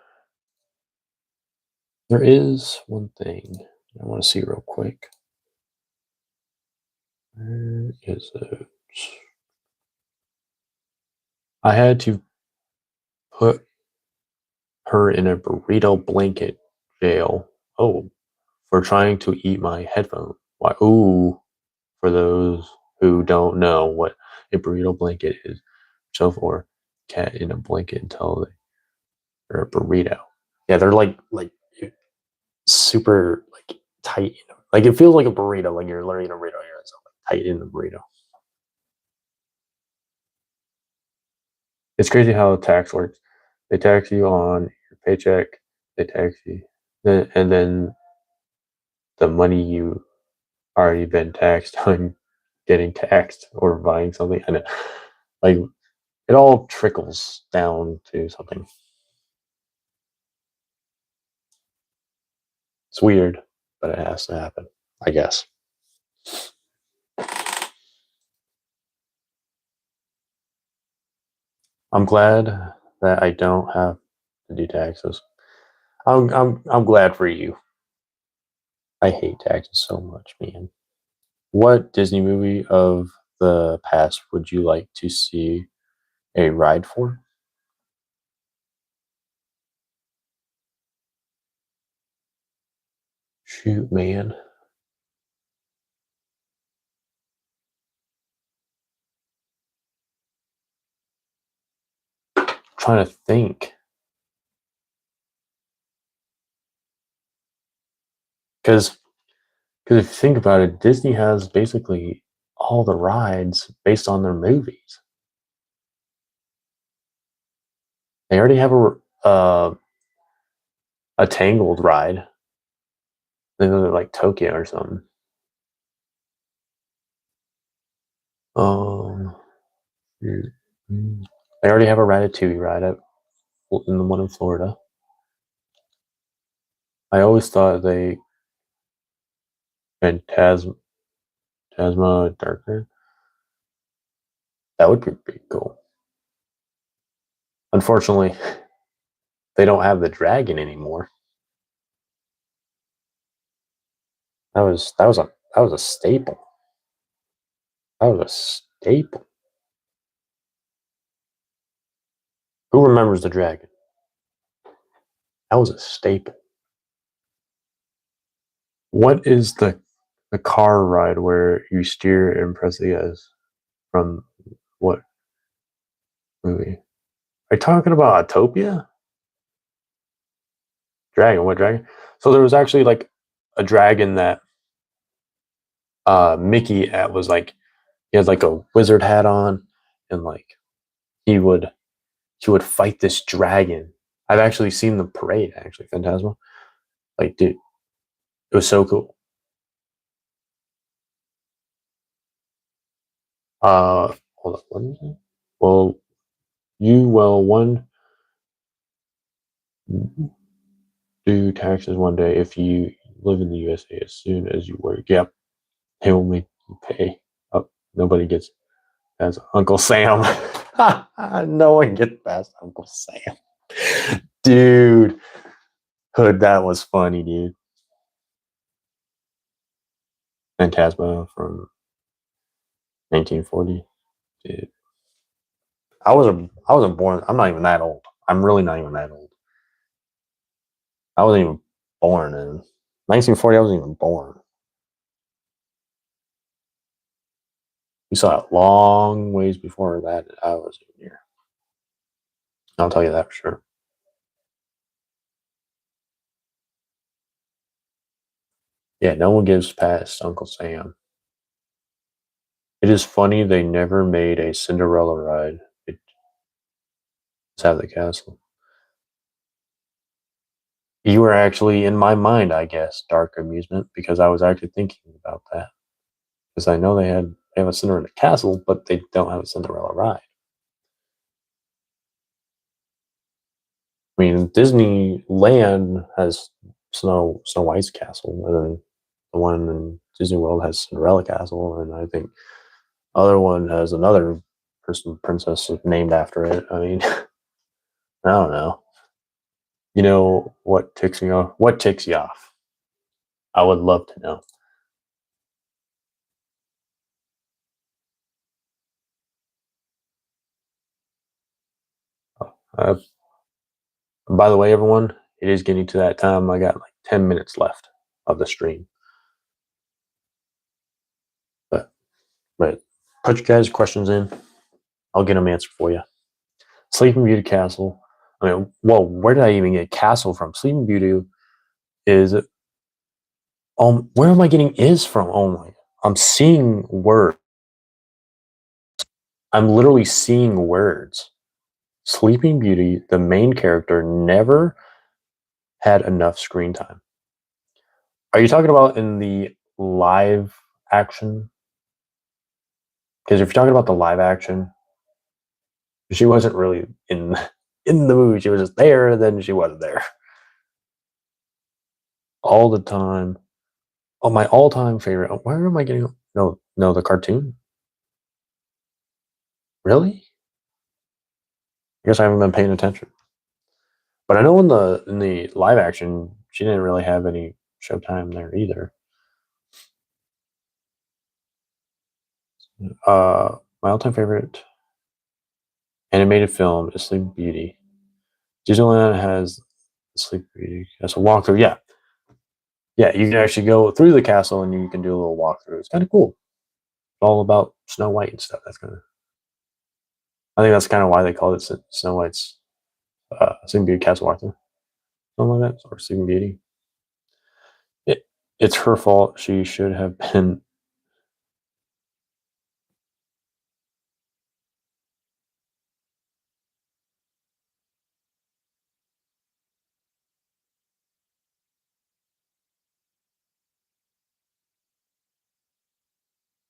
is one thing I want to see real quick. Where is it? I had to put her in a burrito blanket jail. Oh, for trying to eat my headphone. Why? Ooh, for those who don't know what a burrito blanket is, so for cat in a blanket until they're a burrito. Yeah, they're like super like tight. Like it feels like a burrito. Like you're literally in a burrito. You're so tight in the burrito. It's crazy how tax works. They tax you on your paycheck. They tax you, and then the money you already been taxed on getting taxed or buying something, and like it all trickles down to something. It's weird, but it has to happen, I guess. I'm glad that I don't have to do taxes. I'm glad for you. I hate taxes so much, man. What Disney movie of the past would you like to see a ride for? Shoot, man. I'm trying to think. Because if you think about it, Disney has basically all the rides based on their movies. They already have a Tangled ride. They know they're like Tokyo or something. Um, they already have a Ratatouille ride in the one in Florida. I always thought they Tasma Darker. That would be pretty cool. Unfortunately, they don't have the dragon anymore. That was a staple. That was a staple. Who remembers the dragon? That was a staple. What is the car ride where you steer and press the S from what movie? Are you talking about Autopia? Dragon, what dragon? So there was actually like a dragon that Mickey was like he had like a wizard hat on and like he would fight this dragon. I've actually seen the parade actually, Phantasma. Like dude, it was so cool. Hold on, what is it? Well, one do taxes one day if you live in the USA as soon as you work. Yep, they will make you pay. Oh, nobody gets past Uncle Sam. No one gets past Uncle Sam. Dude, Hood, that was funny, dude. Phantasma from 1940. Dude. I wasn't born. I'm not even that old. I'm really not even that old. I wasn't even born in 1940. I wasn't even born. We saw it long ways before that. I was even here. I'll tell you that for sure. Yeah, no one gives past Uncle Sam. It is funny they never made a Cinderella ride. It just have the castle. You were actually in my mind, I guess, Dark Amusement, because I was actually thinking about that. Because I know they have a Cinderella castle, but they don't have a Cinderella ride. I mean, Disneyland has Snow White's castle, and then the one in Disney World has Cinderella castle, and I think other one has another princess named after it. I mean, I don't know. You know what ticks me off? What ticks you off? I would love to know. Uh, by the way, everyone, it is getting to that time. I got like 10 minutes left of the stream. But put your guys' questions in. I'll get them answered for you. Sleeping Beauty Castle. I mean, well, where did I even get castle from? Sleeping Beauty is where am I getting is from? Oh my, I'm seeing words. I'm literally seeing words. Sleeping Beauty, the main character, never had enough screen time. Are you talking about in the live action? Because if you're talking about the live action, she wasn't really in the movie. She was just there, then she wasn't there all the time. Oh, my all-time favorite. Oh, where am I getting? No, the cartoon. Really? I guess I haven't been paying attention. But I know in the live action, she didn't really have any showtime there either. My all-time favorite animated film is Sleeping Beauty. Disneyland has Sleeping Beauty as a walkthrough. Yeah, you can actually go through the castle and you can do a little walkthrough. It's kind of cool. It's all about Snow White and stuff. I think that's kind of why they call it Snow White's Sleeping Beauty Castle walkthrough, something like that, or Sleeping Beauty. It's her fault. She should have been.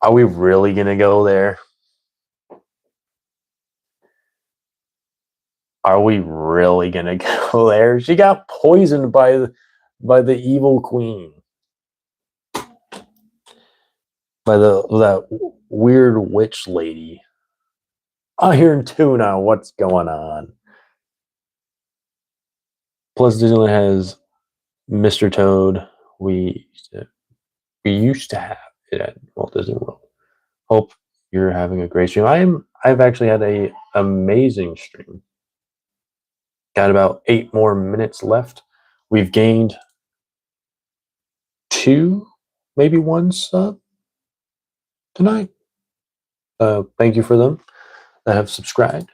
Are we really gonna go there? Are we really gonna go there? She got poisoned by the evil queen, by that weird witch lady. Iron Tuna, what's going on? Plus, Disneyland has Mr. Toad. We used to have it at Walt Disney World. Hope you're having a great stream. I've actually had a amazing stream. Got about 8 more minutes left. We've gained 2, maybe 1 sub tonight. Thank you for them that have subscribed.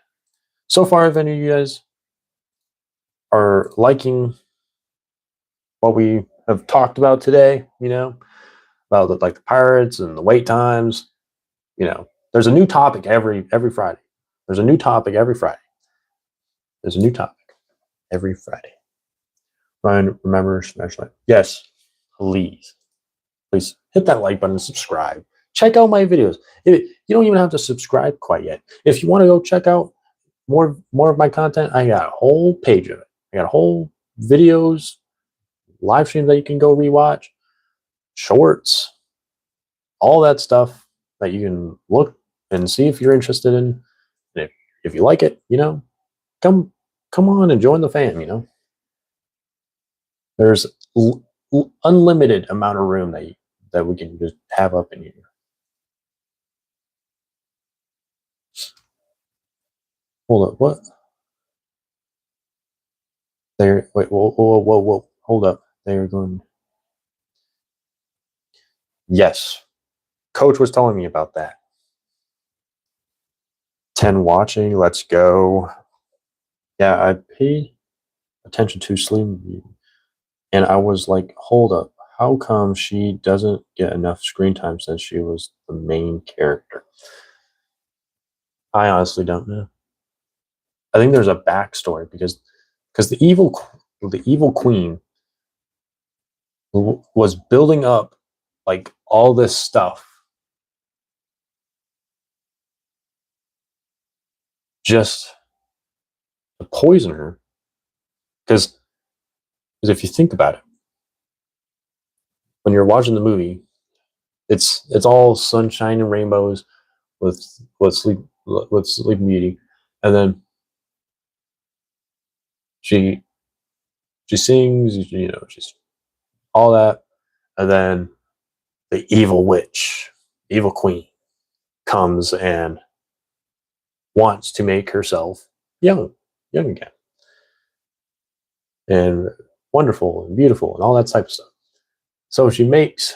So far, if any of you guys are liking what we have talked about today, about the pirates and the wait times, there's a new topic every Friday. There's a new topic every Friday. There's a new topic every Friday. Ryan, remember, smash like. Yes, please hit that like button and subscribe. Check out my videos. You don't even have to subscribe quite yet. If you want to go check out more of my content, I got a whole page of it. I got a whole videos, live streams that you can go rewatch, shorts, all that stuff that you can look and see if you're interested in. And if you like it, come on and join the fam. There's unlimited amount of room that we can just have up in here. Hold up, what? Wait, whoa, hold up. They're going. Yes, Coach was telling me about that. 10 watching, let's go. Yeah, I paid attention to Slim, and I was like, hold up, how come she doesn't get enough screen time since she was the main character? I honestly don't know. I think there's a backstory because the evil queen was building up like all this stuff just to poison her. Because if you think about it, when you're watching the movie, it's all sunshine and rainbows with Sleeping Beauty, and then she sings, she's all that, and then the evil witch, evil queen, comes and wants to make herself young again, and wonderful and beautiful and all that type of stuff. So she makes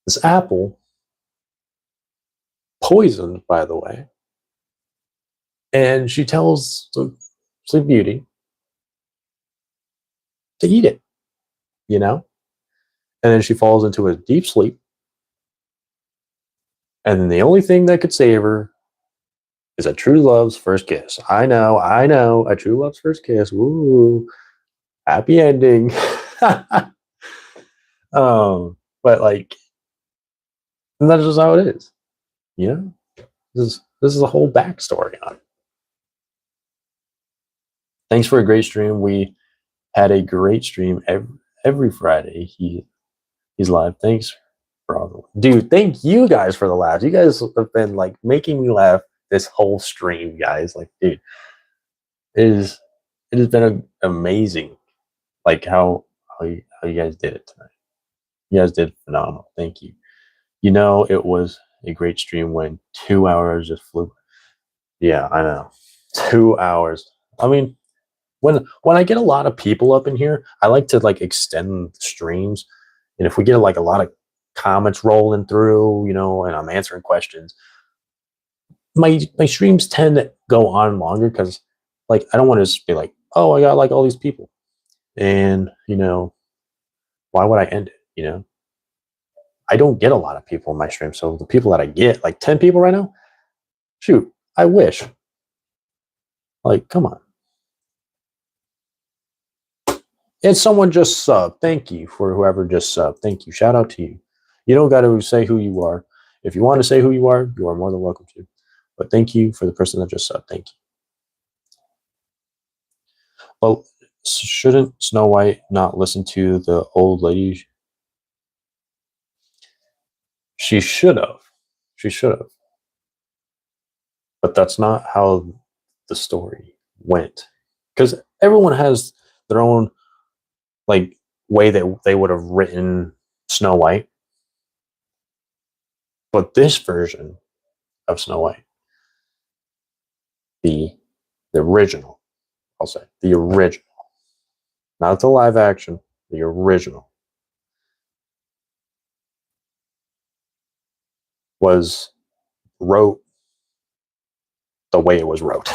this apple, poisoned, by the way, and she tells the Sleep Beauty to eat it, and then she falls into a deep sleep, and then the only thing that could save her is a true love's first kiss. I know. A true love's first kiss. Woo. Happy ending. But like, and that's just how it is. You know? This is a whole backstory on it. Thanks for a great stream. We had a great stream every Friday. He's live. Thanks for all the dude. Thank you guys for the laughs. You guys have been like making me laugh this whole stream, guys. Like, dude, it has been amazing. Like how you guys did it tonight. You guys did phenomenal. Thank you. You know, it was a great stream when 2 hours just flew. Yeah, I know. 2 hours. I mean, when I get a lot of people up in here, I like to like extend streams. And if we get like a lot of comments rolling through, you know, and I'm answering questions, my streams tend to go on longer because like I don't want to just be like, oh, I got like all these people. And, you know, why would I end it? You know? I don't get a lot of people in my stream. So the people that I get, like 10 people right now, shoot, I wish. Like, come on. And someone just subbed. Thank you for whoever just subbed. Thank you. Shout out to you. You don't got to say who you are. If you want to say who you are more than welcome to. But thank you for the person that just subbed. Thank you. Well, shouldn't Snow White not listen to the old lady? She should have. She should have. But that's not how the story went. Because everyone has their own like way that they would have written Snow White. But this version of Snow White, the original, I'll say, the original, not the live action, the original, was wrote the way it was wrote.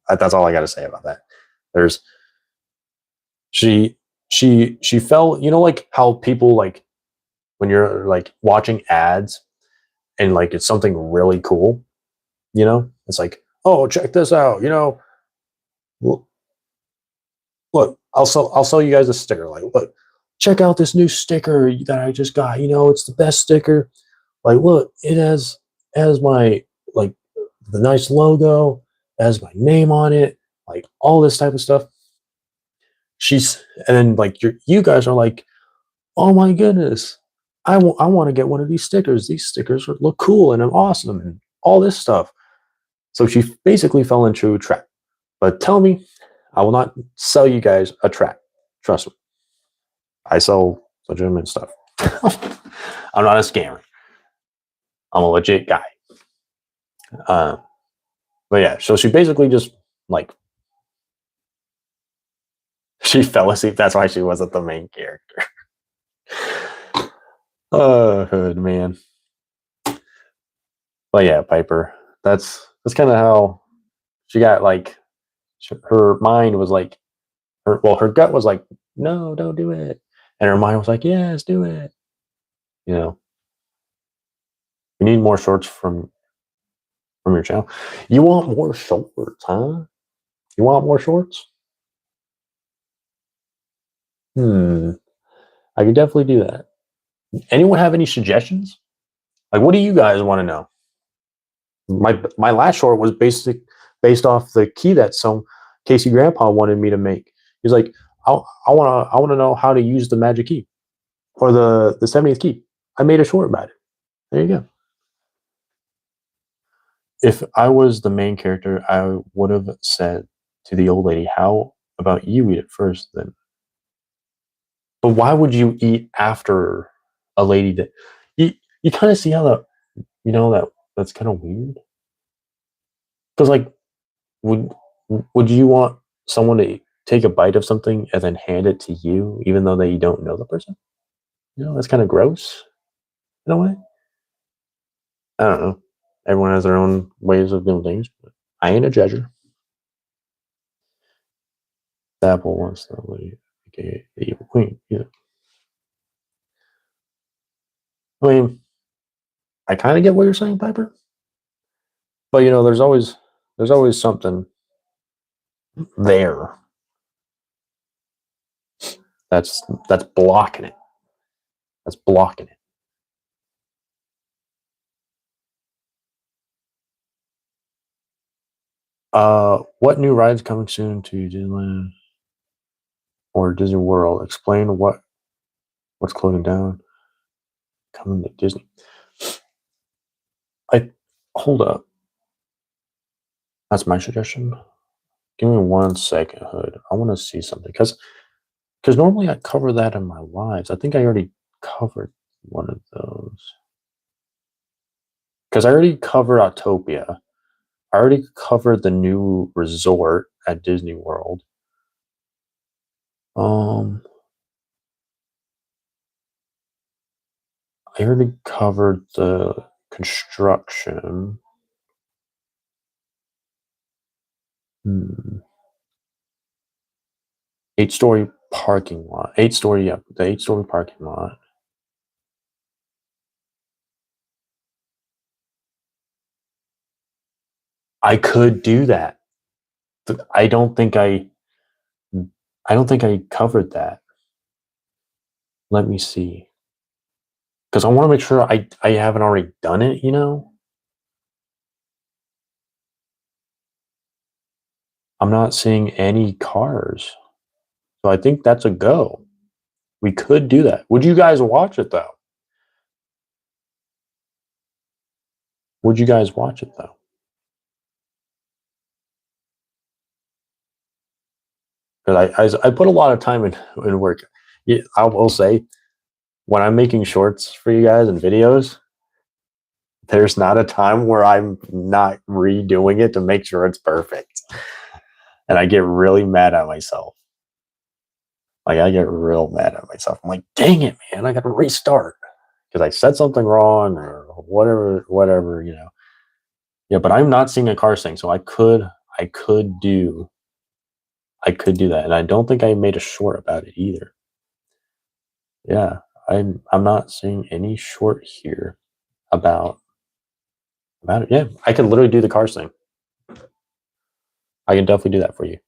That's all I got to say about that. There's she felt, you know, like how people like when you're like watching ads and like it's something really cool, you know, it's like, oh, check this out, you know, look, I'll sell you guys a sticker. Like, look, check out this new sticker that I just got. You know, it's the best sticker. Like, look, it has my like the nice logo, has my name on it, like all this type of stuff. And then like you guys are like, oh my goodness, I want to get one of these stickers. These stickers look cool and awesome and all this stuff. So she basically fell into a trap. But tell me, I will not sell you guys a trap. Trust me. I sell legitimate stuff. I'm not a scammer. I'm a legit guy. But yeah, so she basically just like she fell asleep. That's why she wasn't the main character. Oh man. But yeah, Piper. That's kind of how she got like her mind was like her gut was like, no, don't do it. And her mind was like, yes, do it. You know. We need more shorts from your channel. You want more shorts, huh? You want more shorts? I could definitely do that. Anyone have any suggestions? Like, what do you guys want to know? My last short was based off the key that some Casey Grandpa wanted me to make. He's like, I want to know how to use the magic key or the 70th key. I made a short about it. There you go. If I was the main character, I would have said to the old lady, "How about you eat it first, then?" But why would you eat after a lady that you kind of see how that, you know, that's kind of weird? Because like, would you want someone to take a bite of something and then hand it to you, even though you don't know the person? You know, that's kind of gross in a way. I don't know. Everyone has their own ways of doing things. But I ain't a judger. The apple wants the lady, aka the evil queen. Yeah. I mean, I kind of get what you're saying, Piper. But you know, there's always There's always something there that's blocking it. That's blocking it. What new rides coming soon to Disneyland or Disney World? Explain what's closing down. Coming to Disney. Hold up. That's my suggestion. Give me 1 second, Hood. I want to see something because normally I cover that in my lives. I think I already covered one of those. Because I already covered Autopia. I already covered the new resort at Disney World. I already covered the construction. 8-story parking lot. 8-story, yeah, the 8-story parking lot. I could do that. I don't think I covered that. Let me see. Because I want to make sure I haven't already done it, you know? I'm not seeing any cars. So I think that's a go. We could do that. Would you guys watch it though? Would you guys watch it though? Because I put a lot of time in work. Yeah, I will say, when I'm making shorts for you guys and videos, there's not a time where I'm not redoing it to make sure it's perfect. And I get really mad at myself. Like, I get real mad at myself. I'm like, dang it, man, I got to restart because I said something wrong or whatever, you know. Yeah, but I'm not seeing a car thing, so I could do that, and I don't think I made a short about it either. Yeah, I'm not seeing any short here about it. Yeah, I could literally do the cars thing. I can definitely do that for you.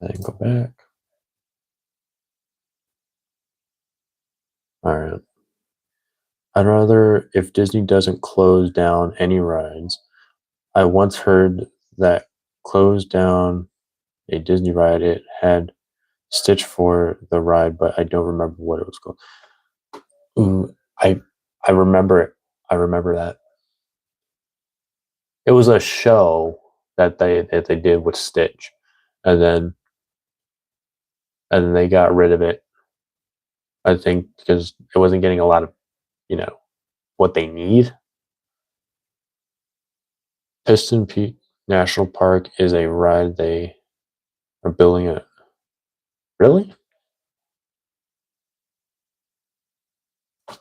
And go back. All right. I'd rather if Disney doesn't close down any rides. I once heard that closed down a Disney ride. It had Stitch for the ride, but I don't remember what it was called. I remember it. I remember that. It was a show that they did with Stitch, and then they got rid of it. I think because it wasn't getting a lot of, you know, what they need. Piston Peak National Park is a ride they are building it. Really? I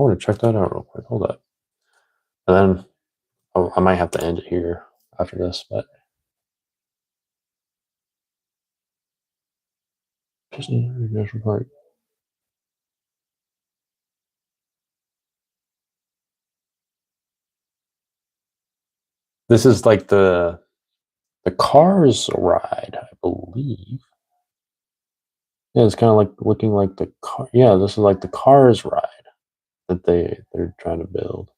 want to check that out real quick. Hold up. And then I might have to end it here after this, but Piston Peak National Park. This is like the Cars ride, I believe. Yeah, it's kind of like looking like the car. Yeah, this is like the Cars ride that they're trying to build.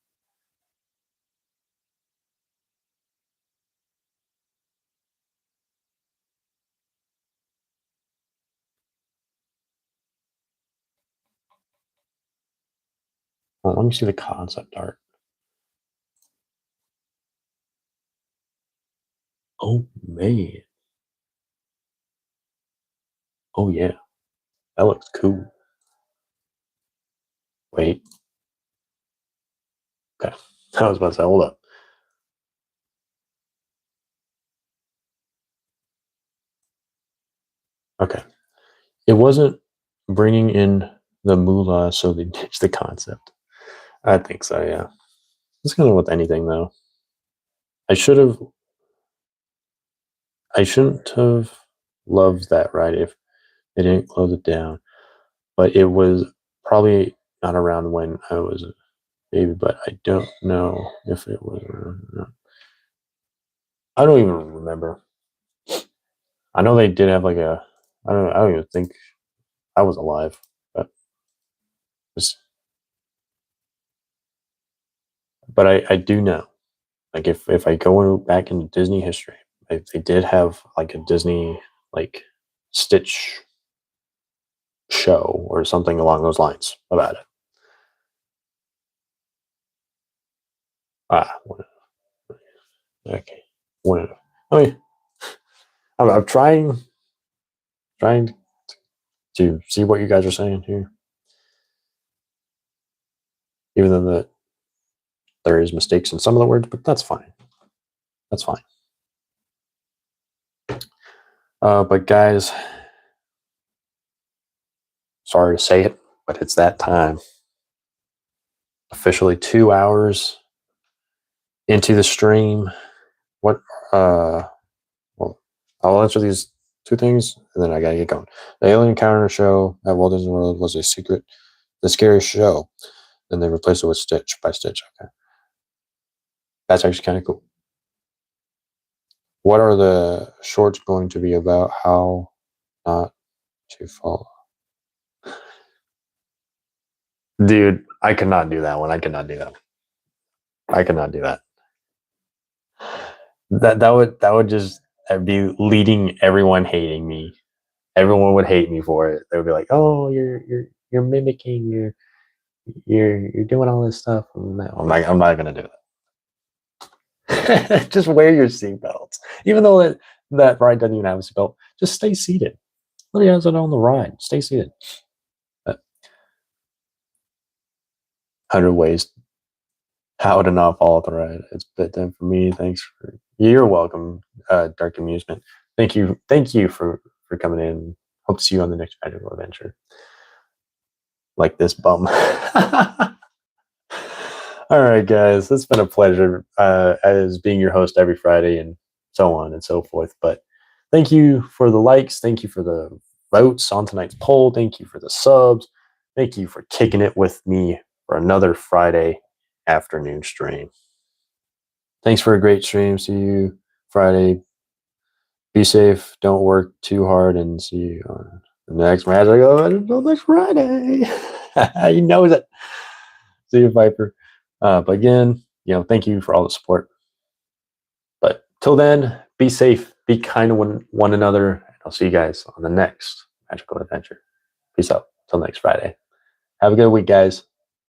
Well, let me see the concept art. Oh man. Oh yeah. That looks cool. Wait. Okay. I was about to say, hold up. Okay. It wasn't bringing in the moolah, so they ditched the concept. I think so, yeah. It's kind of with anything, though. I shouldn't have loved that ride if they didn't close it down. But it was probably not around when I was maybe, but I don't know if it was or not. I don't even remember. I know they did have like a. I don't even think I was alive, but just. But I do know, like if I go back into Disney history, they did have like a Disney like Stitch show or something along those lines about it. Ah, okay. One. I mean, I'm trying to see what you guys are saying here, even though there is mistakes in some of the words, but that's fine. That's fine. But guys, sorry to say it, but it's that time. Officially 2 hours into the stream. What? Well, I'll answer these two things, and then I gotta get going. The Alien Encounter show at Walt Disney World was the scary show. Then they replaced it with Stitch by Stitch. Okay, that's actually kind of cool. What are the shorts going to be about? How not to follow? Dude, I could not do that one. I could not do that. I could not do that. That would just be leading everyone hating me. Everyone would hate me for it. They would be like, "Oh, you're mimicking. You're doing all this stuff." I'm not gonna do that. Just wear your seatbelts. Even though that ride doesn't even have a seatbelt, just stay seated. Nobody has it on the ride. Stay seated. 100 ways how to not fall off the ride. It's bedtime for me. Thanks for you're welcome, Dark Amusement. Thank you for coming in. Hope to see you on the next magical adventure. Like this bum. All right, guys, it's been a pleasure as being your host every Friday and so on and so forth. But thank you for the likes. Thank you for the votes on tonight's poll. Thank you for the subs. Thank you for kicking it with me for another Friday afternoon stream. Thanks for a great stream. See you Friday. Be safe. Don't work too hard, and see you on the next magical until next Friday. He knows it. See you, Viper. But again, thank you for all the support. But till then, be safe, be kind to one another, and I'll see you guys on the next magical adventure. Peace out. Till next Friday. Have a good week, guys.